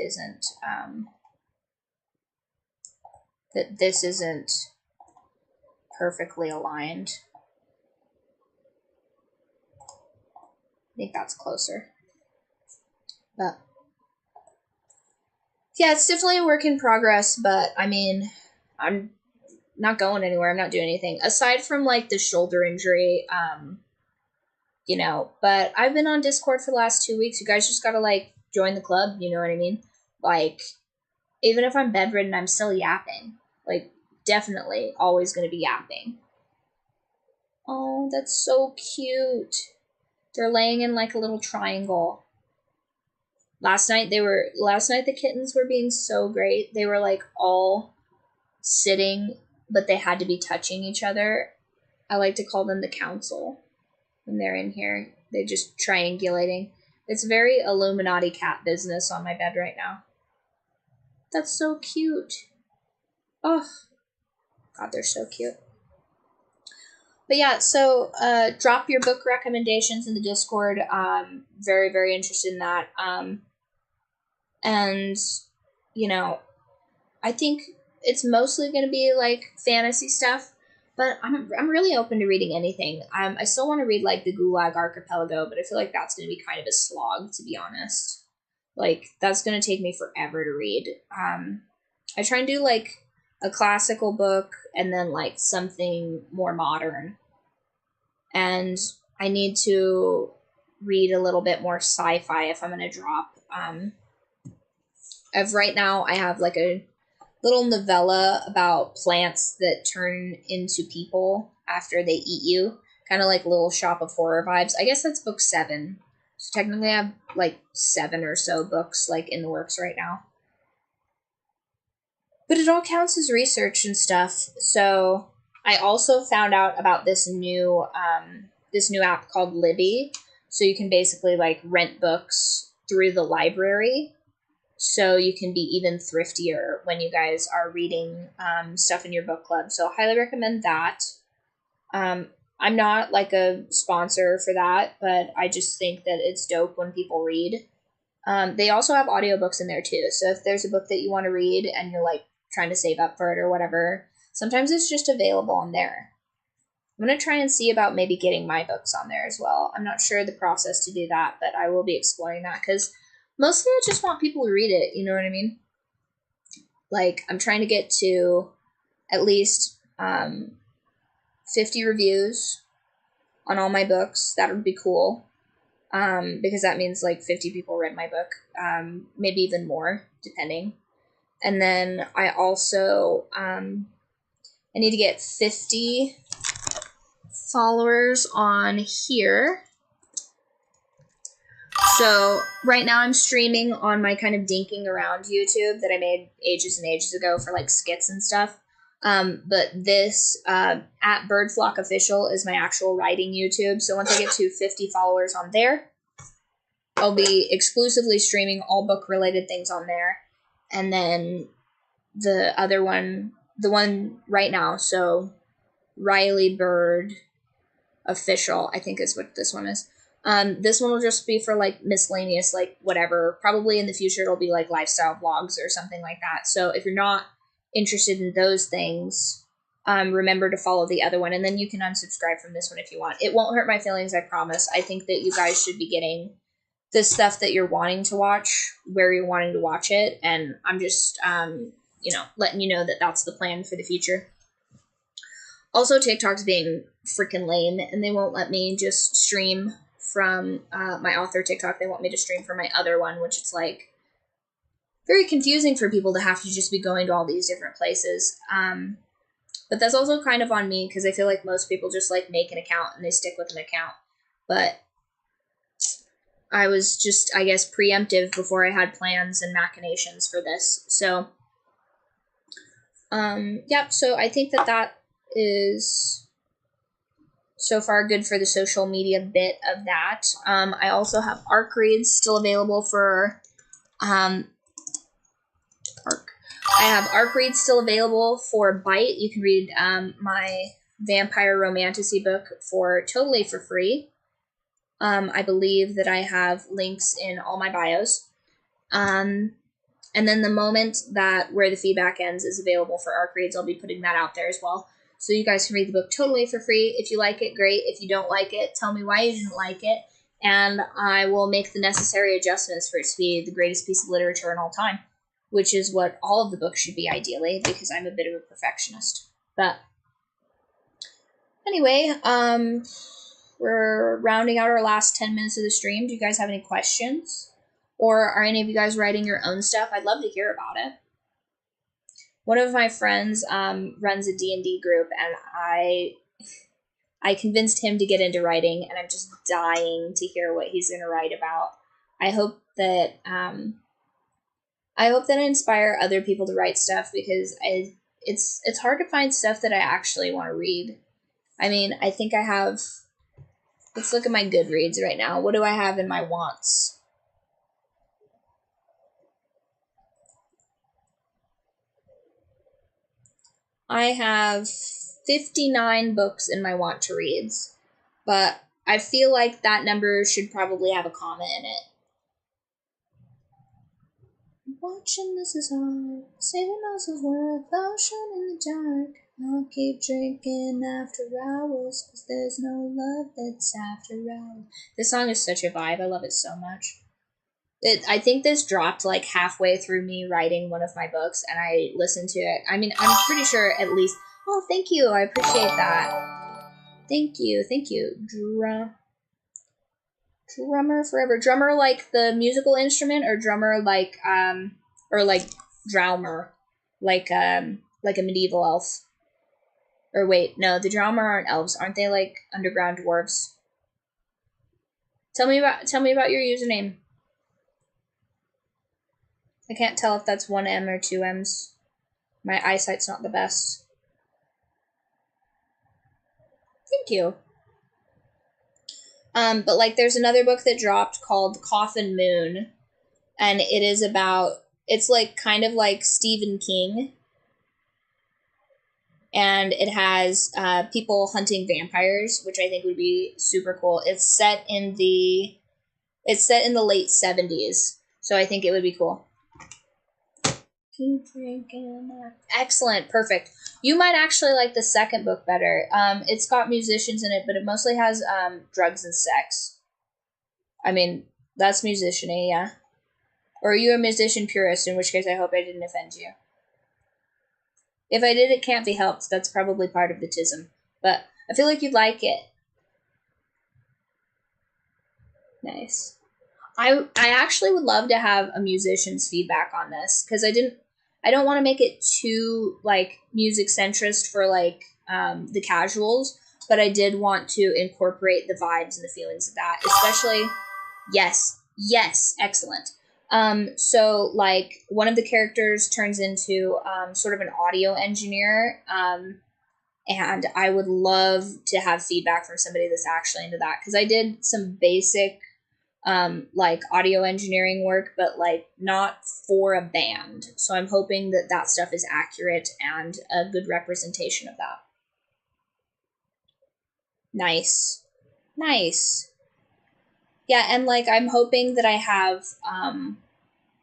isn't perfectly aligned. I think that's closer, but yeah, it's definitely a work in progress. But I mean, I'm not going anywhere. I'm not doing anything aside from like the shoulder injury, you know, but I've been on Discord for the last 2 weeks. You guys just gotta like join the club, you know what I mean? Like, even if I'm bedridden, I'm still yapping. Like, definitely always gonna be yapping. Oh, that's so cute. They're laying in like a little triangle. Last night the kittens were being so great. They were like all sitting, but they had to be touching each other. I like to call them the council when they're in here. They're just triangulating. It's very Illuminati cat business on my bed right now. That's so cute. Oh, God, they're so cute. But yeah, so drop your book recommendations in the Discord. Very, very interested in that. And, you know, I think it's mostly going to be like fantasy stuff, but I'm really open to reading anything. I still want to read like the Gulag Archipelago, but I feel like that's going to be kind of a slog, to be honest. Like, that's going to take me forever to read. I try and do like a classical book and then like something more modern. And I need to read a little bit more sci-fi if I'm going to drop. Right now, I have like a little novella about plants that turn into people after they eat you. Kind of like Little Shop of Horror vibes. I guess that's book 7. So technically I have like 7 or so books like in the works right now. But it all counts as research and stuff. So I also found out about this new app called Libby. So you can basically like rent books through the library. So you can be even thriftier when you guys are reading stuff in your book club. So highly recommend that. I'm not like a sponsor for that, but I just think that it's dope when people read. They also have audiobooks in there too. So if there's a book that you want to read and you're like trying to save up for it or whatever. Sometimes it's just available on there. I'm going to try and see about maybe getting my books on there as well. I'm not sure the process to do that, but I will be exploring that because mostly I just want people to read it. You know what I mean? Like, I'm trying to get to at least 50 reviews on all my books. That would be cool. Because that means like 50 people read my book, maybe even more, depending. And then I also, I need to get 50 followers on here. So right now I'm streaming on my kind of dinking around YouTube that I made ages and ages ago for like skits and stuff. But this, at Birdflock Official is my actual writing YouTube. So once I get to 50 followers on there, I'll be exclusively streaming all book related things on there. And then the other one, the one right now, so Riley Bird Official, I think is what this one is. This one will just be for like miscellaneous, like whatever. Probably in the future it'll be like lifestyle vlogs or something like that. So if you're not interested in those things, remember to follow the other one, and then you can unsubscribe from this one if you want. It won't hurt my feelings, I promise. I think that you guys should be getting the stuff that you're wanting to watch where you're wanting to watch it, and I'm just letting you know that that's the plan for the future. Also, TikTok's being freaking lame, and they won't let me just stream from my author TikTok. They want me to stream from my other one, which it's like very confusing for people to have to just be going to all these different places. But that's also kind of on me because I feel like most people just like make an account and they stick with an account. But I was just, I guess, preemptive before I had plans and machinations for this. So, yep. So I think that is so far good for the social media bit of that. I also have ARC reads still available for, I have ARC reads still available for Bite. You can read my vampire romantasy book totally for free. I believe that I have links in all my bios. And then the moment that Where the Feedback Ends is available for ARC reads, I'll be putting that out there as well. So you guys can read the book totally for free. If you like it, great. If you don't like it, tell me why you didn't like it, and I will make the necessary adjustments for it to be the greatest piece of literature in all time, which is what all of the books should be ideally, because I'm a bit of a perfectionist. But anyway, we're rounding out our last 10 minutes of the stream. Do you guys have any questions? Or are any of you guys writing your own stuff? I'd love to hear about it. One of my friends runs a D&D group, and I convinced him to get into writing, and I'm just dying to hear what he's going to write about. I hope that I inspire other people to write stuff, because it's hard to find stuff that I actually want to read. I mean, I think I have. Let's look at my Goodreads right now. What do I have in my wants? I have 59 books in my want to reads, but I feel like that number should probably have a comma in it. Watching this is hard, saving us is worth ocean in the dark. I'll keep drinking after hours, cause there's no love that's after hours. This song is such a vibe, I love it so much. I think this dropped like halfway through me writing one of my books, and I listened to it. I mean, I'm pretty sure at least. Oh, thank you. I appreciate that. Thank you. Drummer forever. Drummer like the musical instrument, or drummer like or like drowmer, like a medieval elf. Or wait, no, the drowmer aren't elves. Aren't they like underground dwarves? Tell me about your username. I can't tell if that's 1 M or 2 M's. My eyesight's not the best. Thank you. But like there's another book that dropped called Coffin Moon, and it is about, it's like kind of like Stephen King, and it has people hunting vampires, which I think would be super cool. It's set in the late 70s, so I think it would be cool. Keep drinking. Excellent. Perfect. You might actually like the second book better. It's got musicians in it, but it mostly has drugs and sex. I mean, that's musician-y, yeah. Or are you a musician purist, in which case I hope I didn't offend you. If I did, it can't be helped. That's probably part of the tism. But I feel like you'd like it. Nice. I actually would love to have a musician's feedback on this, because I don't want to make it too, like, music centrist for, like, the casuals, but I did want to incorporate the vibes and the feelings of that, especially, yes, excellent. So, like, one of the characters turns into sort of an audio engineer, and I would love to have feedback from somebody that's actually into that, because I did some basic like audio engineering work, but like not for a band. So I'm hoping that that stuff is accurate and a good representation of that. Nice. Yeah, and like I'm hoping that I have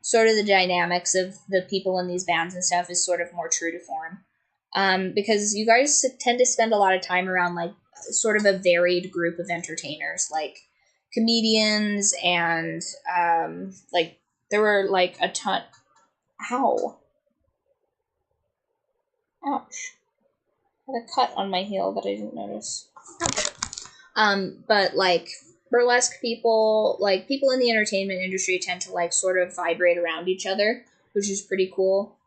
sort of the dynamics of the people in these bands and stuff is sort of more true to form. Because you guys tend to spend a lot of time around like sort of a varied group of entertainers, like comedians and like there were like a ton. Ouch. I had a cut on my heel that I didn't notice. But like burlesque people, like people in the entertainment industry tend to like sort of vibrate around each other, which is pretty cool.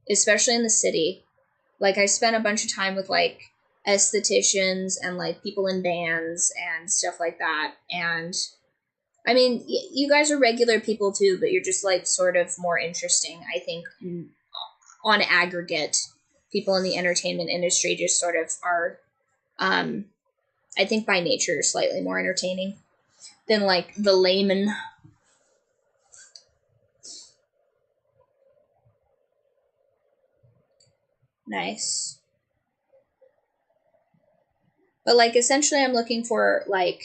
Especially in the city. Like I spent a bunch of time with like estheticians and like people in bands and stuff like that. And I mean, you guys are regular people too, but you're just like sort of more interesting. I think on aggregate, people in the entertainment industry just sort of are, I think by nature, slightly more entertaining than like the layman. Nice. But like essentially I'm looking for like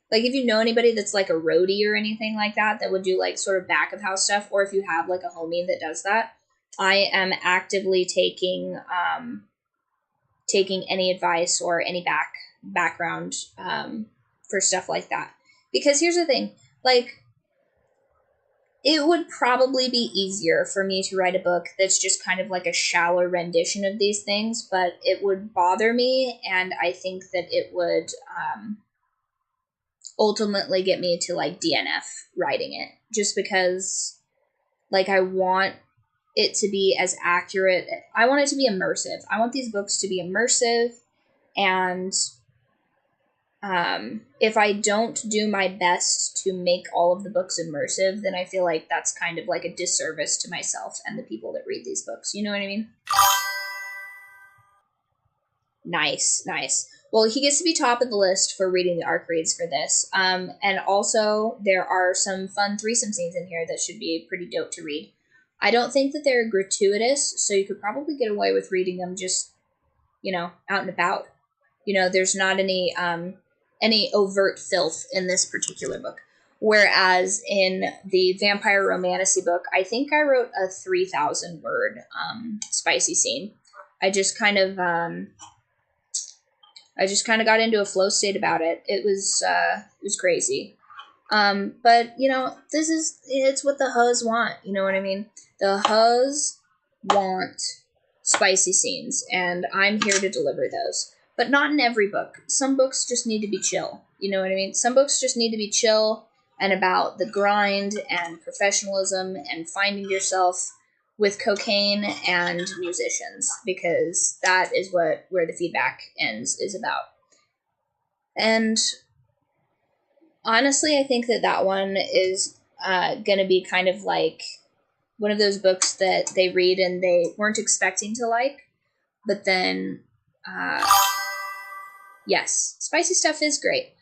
if you know anybody that's like a roadie or anything like that that would do like sort of back of house stuff, or if you have like a homie that does that, I am actively taking any advice or any background for stuff like that. Because here's the thing, like it would probably be easier for me to write a book that's just kind of like a shallow rendition of these things, but it would bother me, and I think that it would ultimately get me to like DNF writing it, just because like I want it to be as accurate. I want it to be immersive. I want these books to be immersive, and if I don't do my best to make all of the books immersive, then I feel like that's kind of like a disservice to myself and the people that read these books. You know what I mean? Nice. Well, he gets to be top of the list for reading the ARC reads for this. And also, there are some fun threesome scenes in here that should be pretty dope to read. I don't think that they're gratuitous, so you could probably get away with reading them just, out and about. There's not any overt filth in this particular book. Whereas in the vampire romantasy book, I think I wrote a 3,000 word spicy scene. I just kind of got into a flow state about it. It was crazy. But it's what the hoes want. You know what I mean? The hoes want spicy scenes, and I'm here to deliver those. But not in every book. Some books just need to be chill. You know what I mean? Some books just need to be chill and about the grind and professionalism and finding yourself with cocaine and musicians, because that is where the feedback ends is about. And honestly, I think that one is going to be kind of like one of those books that they read and they weren't expecting to like, but then yes, spicy stuff is great.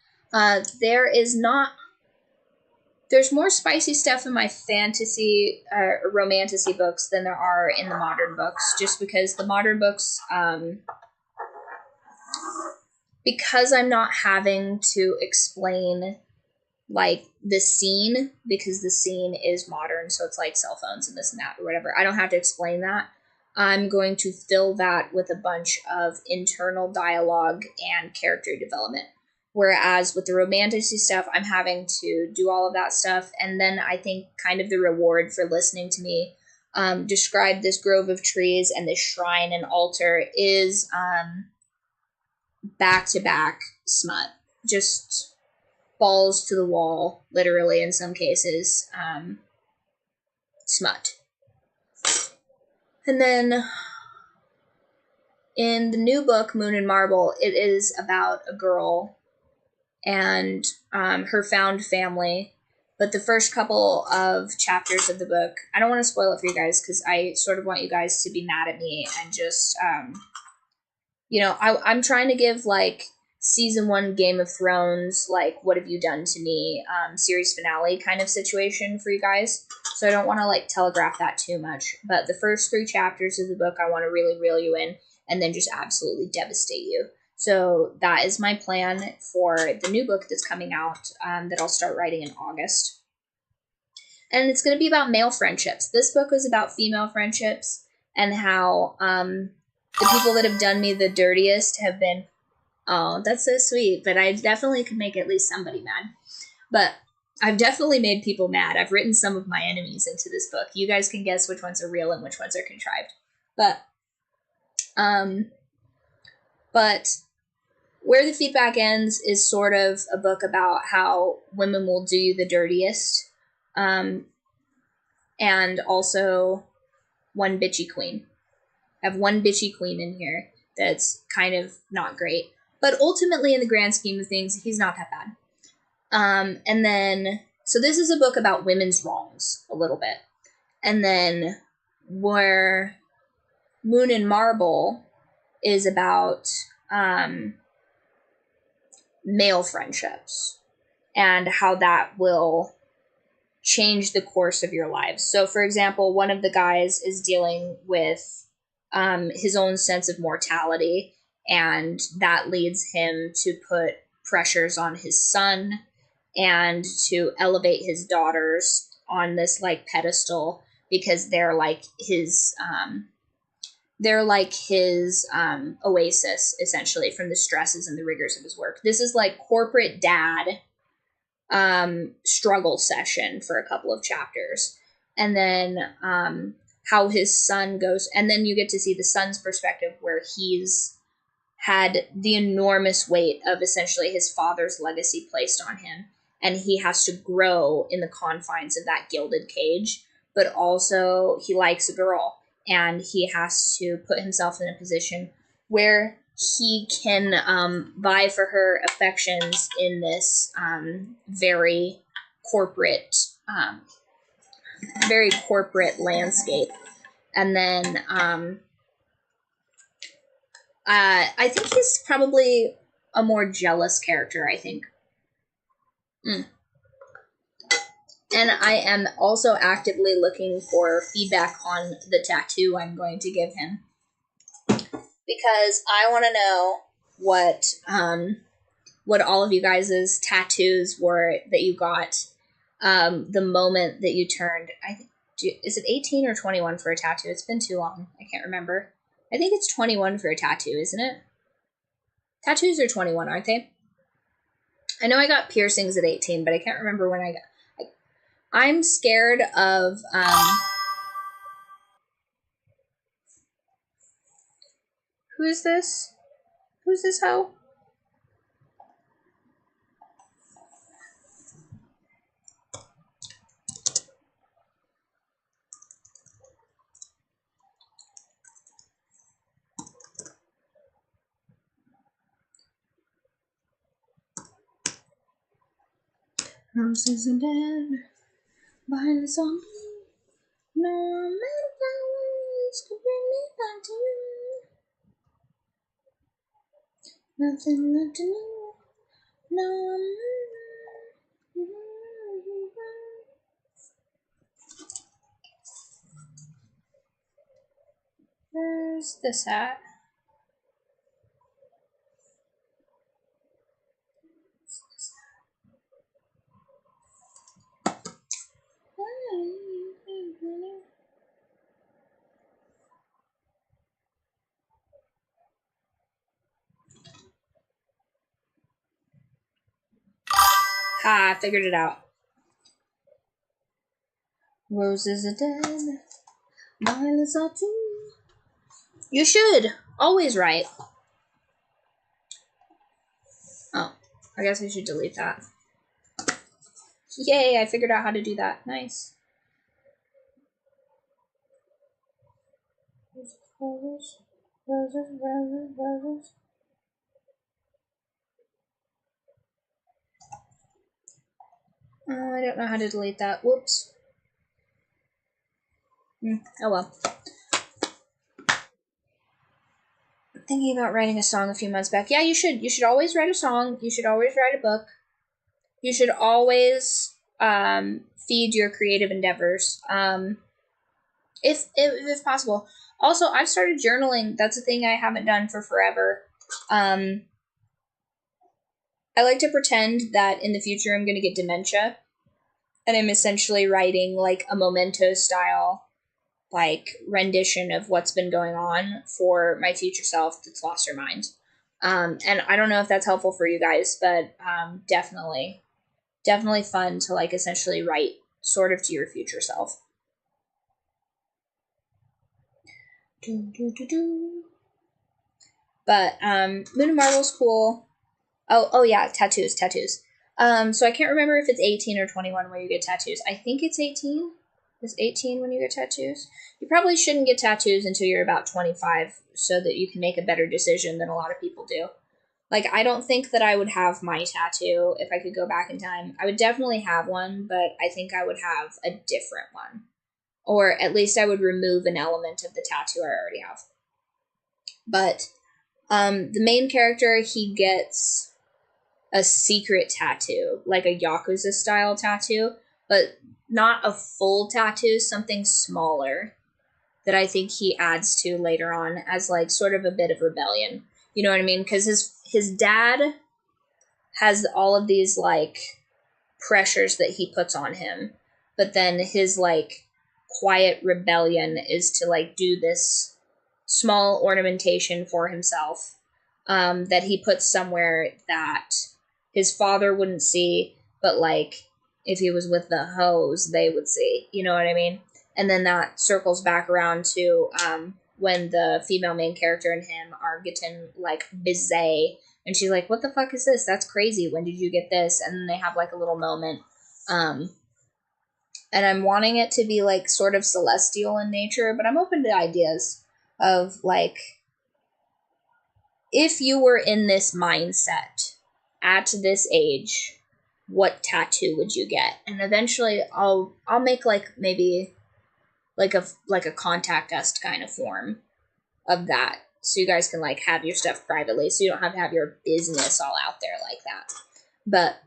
There's more spicy stuff in my fantasy romantasy books than there are in the modern books, just because the modern books, because I'm not having to explain like the scene, because the scene is modern, so it's like cell phones and this and that or whatever. I don't have to explain that. I'm going to fill that with a bunch of internal dialogue and character development. Whereas with the romantic stuff, I'm having to do all of that stuff. And then I think kind of the reward for listening to me describe this grove of trees and this shrine and altar is back-to-back smut. Just balls to the wall, literally in some cases, smut. And then in the new book, Moon and Marble, it is about a girl and her found family. But the first couple of chapters of the book, I don't want to spoil it for you guys because I sort of want you guys to be mad at me and just, I'm trying to give like season 1 Game of Thrones, like what have you done to me, series finale kind of situation for you guys. So I don't want to like telegraph that too much. But the first 3 chapters of the book, I want to really reel you in and then just absolutely devastate you. So that is my plan for the new book that's coming out that I'll start writing in August. And it's going to be about male friendships. This book was about female friendships and how the people that have done me the dirtiest have been, oh, that's so sweet, but I definitely could make at least somebody mad. But I've definitely made people mad. I've written some of my enemies into this book. You guys can guess which ones are real and which ones are contrived. But where the feedback ends is sort of a book about how women will do you the dirtiest. And also one bitchy queen. I have one bitchy queen in here that's kind of not great. But ultimately, in the grand scheme of things, he's not that bad. And then, so this is a book about women's wrongs a little bit. And then where Moon and Marble is about male friendships and how that will change the course of your lives. So, for example, one of the guys is dealing with his own sense of mortality, and that leads him to put pressures on his son and to elevate his daughters on this like pedestal because they're like his oasis, essentially, from the stresses and the rigors of his work. This is like corporate dad struggle session for a couple of chapters. And then how his son goes, and then you get to see the son's perspective where he's had the enormous weight of essentially his father's legacy placed on him. And he has to grow in the confines of that gilded cage. But also he likes a girl. And he has to put himself in a position where he can vie for her affections in this very corporate landscape. And then I think he's probably a more jealous character, I think. And I am also actively looking for feedback on the tattoo I'm going to give him. Because I want to know what all of you guys' tattoos were that you got the moment that you turned, is it 18 or 21 for a tattoo? It's been too long. I can't remember. I think it's 21 for a tattoo, isn't it? Tattoos are 21, aren't they? I know I got piercings at 18, but I can't remember when I got... I'm scared of... Who's this? Who's this hoe? Roses are dead behind the sun. No matter flowers could bring me back to you. Nothing left to know. No. Where's this at? Ha, I figured it out. Roses are dead, violets are too. You should always write. Oh, I guess I should delete that. Yay, I figured out how to do that. Nice. Roses, roses, roses, roses. I don't know how to delete that. Whoops. Oh well. Thinking about writing a song a few months back. Yeah, you should. You should always write a song. You should always write a book. You should always feed your creative endeavors, if possible. Also, I've started journaling. That's a thing I haven't done for forever. I like to pretend that in the future I'm going to get dementia, and I'm essentially writing like a memento style, like rendition of what's been going on for my future self that's lost her mind. And I don't know if that's helpful for you guys, but definitely fun to like essentially write sort of to your future self. But Moon and Marvel's cool. Oh yeah, tattoos. So I can't remember if it's 18 or 21 where you get tattoos. I think it's 18. It's 18 when you get tattoos. You probably shouldn't get tattoos until you're about 25 so that you can make a better decision than a lot of people do. Like, I don't think that I would have my tattoo if I could go back in time. I would definitely have one, but I think I would have a different one. Or at least I would remove an element of the tattoo I already have. But the main character, he gets a secret tattoo, like a Yakuza style tattoo, but not a full tattoo, something smaller that I think he adds to later on as like sort of a bit of rebellion. You know what I mean? Because his dad has all of these like pressures that he puts on him, but then his like quiet rebellion is to like do this small ornamentation for himself that he puts somewhere that his father wouldn't see, but like if he was with the hoes, they would see. You know what I mean? And then that circles back around to when the female main character and him are getting like busy, and she's like, "What the fuck is this? That's crazy. When did you get this?" And then they have like a little moment. And I'm wanting it to be like sort of celestial in nature, but I'm open to ideas of like, if you were in this mindset at this age, what tattoo would you get? And eventually I'll make like maybe like a contact us kind of form of that, so you guys can like have your stuff privately, so you don't have to have your business all out there like that. But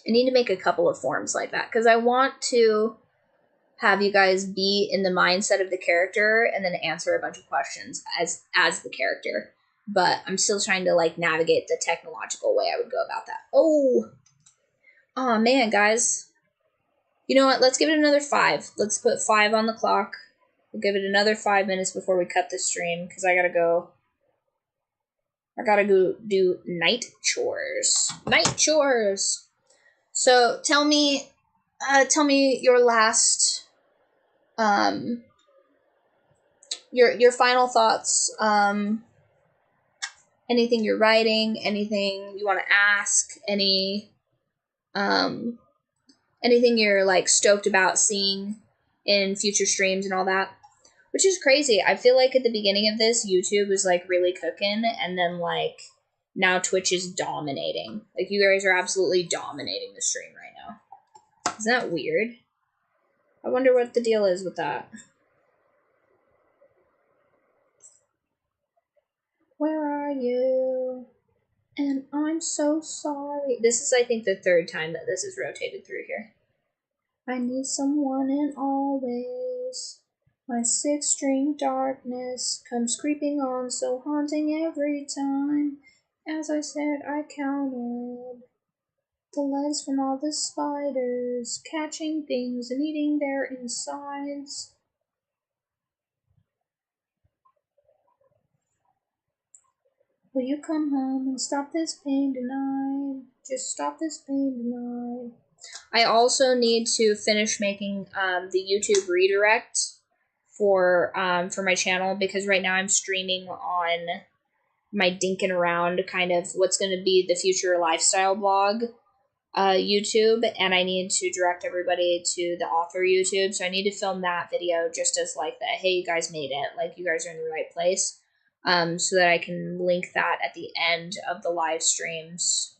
I need to make a couple of forms like that because I want to have you guys be in the mindset of the character and then answer a bunch of questions as the character. But I'm still trying to like navigate the technological way I would go about that. Oh man, guys. You know what? Let's give it another 5. Let's put 5 on the clock. We'll give it another 5 minutes before we cut the stream because I gotta go do night chores. So tell me your last, your final thoughts. Anything you're writing, anything you want to ask, anything you're like stoked about seeing in future streams and all that, which is crazy. I feel like at the beginning of this, YouTube was like really cooking, and then like now Twitch is dominating. Like you guys are absolutely dominating the stream right now. Isn't that weird? I wonder what the deal is with that. Where are you? And I'm so sorry. This is, I think, the 3rd time that this is rotated through here. I need someone and always. My 6-string darkness comes creeping on, so haunting every time. As I said, I counted the legs from all the spiders, catching things and eating their insides. Will you come home and stop this pain tonight? Just stop this pain tonight. I also need to finish making the YouTube redirect for my channel, because right now I'm streaming on my dinking around kind of what's going to be the future lifestyle blog YouTube, and I need to direct everybody to the author YouTube. So I need to film that video just as like the, hey, you guys made it, like you guys are in the right place, so that I can link that at the end of the live streams.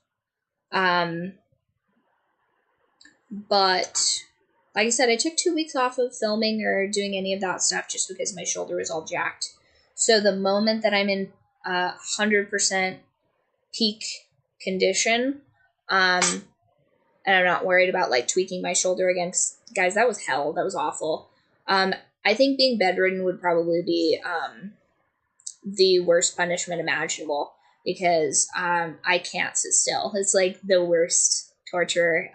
But like I said, I took 2 weeks off of filming or doing any of that stuff just because my shoulder was all jacked. So the moment that I'm in 100% peak condition, and I'm not worried about like tweaking my shoulder again, 'cause, guys, that was hell. That was awful. I think being bedridden would probably be the worst punishment imaginable, because I can't sit still. It's like the worst torture.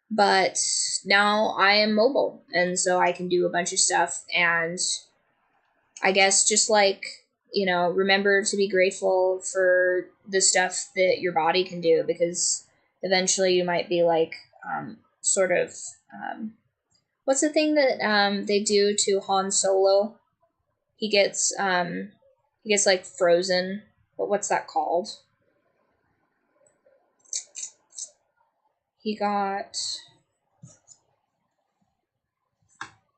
But now I am mobile, and so I can do a bunch of stuff, and I guess just like, remember to be grateful for the stuff that your body can do, because eventually you might be like, sort of, what's the thing that they do to Han Solo? He gets like frozen, but what's that called?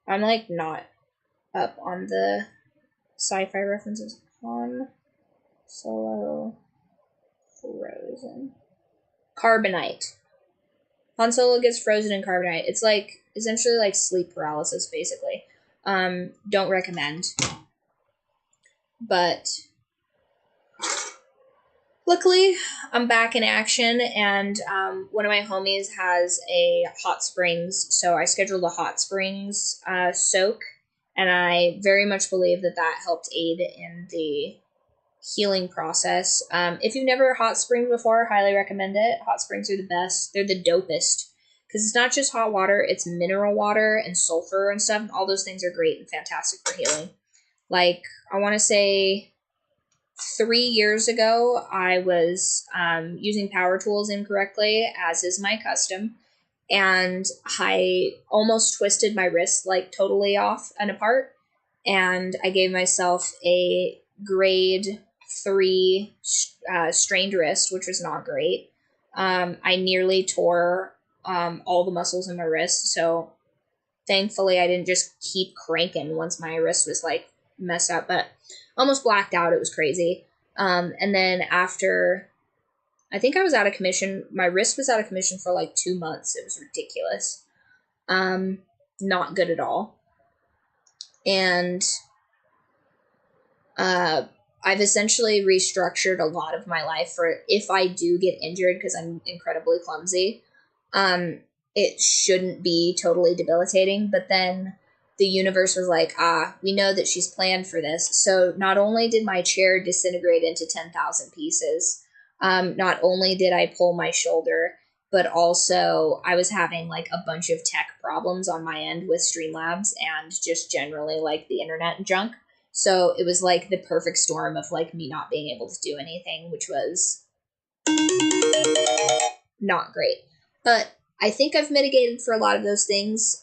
I'm like not up on the sci-fi references. Han Solo frozen. Carbonite. Han Solo gets frozen in carbonite. It's like essentially like sleep paralysis, basically. Don't recommend. But luckily, I'm back in action, and one of my homies has a hot springs, so I scheduled a hot springs soak, and I very much believe that that helped aid in the healing process. If you've never hot springed before, highly recommend it. Hot springs are the best. They're the dopest, because it's not just hot water, it's mineral water and sulfur and stuff, and all those things are great and fantastic for healing. Like, I want to say 3 years ago, I was using power tools incorrectly, as is my custom, and I almost twisted my wrist like totally off and apart, and I gave myself a grade 3 strained wrist, which was not great. I nearly tore all the muscles in my wrist, so thankfully I didn't just keep cranking once my wrist was like messed up, but almost blacked out. It was crazy. And then after, I think I was out of commission, my wrist was out of commission for like 2 months. It was ridiculous. Not good at all. And I've essentially restructured a lot of my life for if I do get injured, because I'm incredibly clumsy. It shouldn't be totally debilitating, but then the universe was like, we know that she's planned for this. So not only did my chair disintegrate into 10,000 pieces, not only did I pull my shoulder, but also I was having like a bunch of tech problems on my end with Streamlabs and just generally like the internet and junk. So it was like the perfect storm of like me not being able to do anything, which was not great. But I think I've mitigated for a lot of those things.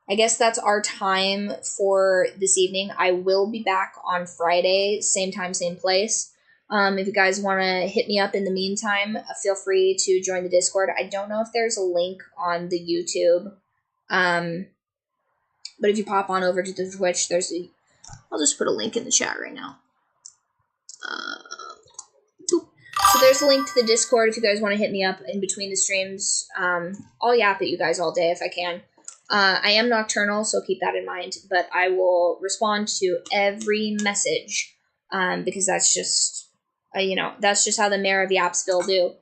I guess that's our time for this evening. I will be back on Friday, same time, same place. If you guys want to hit me up in the meantime, feel free to join the Discord. I don't know if there's a link on the YouTube, but if you pop on over to the Twitch, I'll just put a link in the chat right now. So there's a link to the Discord if you guys want to hit me up in between the streams. I'll yap at you guys all day if I can. I am nocturnal, so keep that in mind, but I will respond to every message, because that's just, that's just how the mayor of Yapsville do.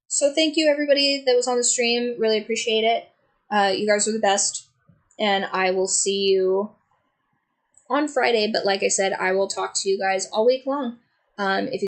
So thank you, everybody that was on the stream. Really appreciate it. You guys are the best, and I will see you on Friday, but like I said, I will talk to you guys all week long. If you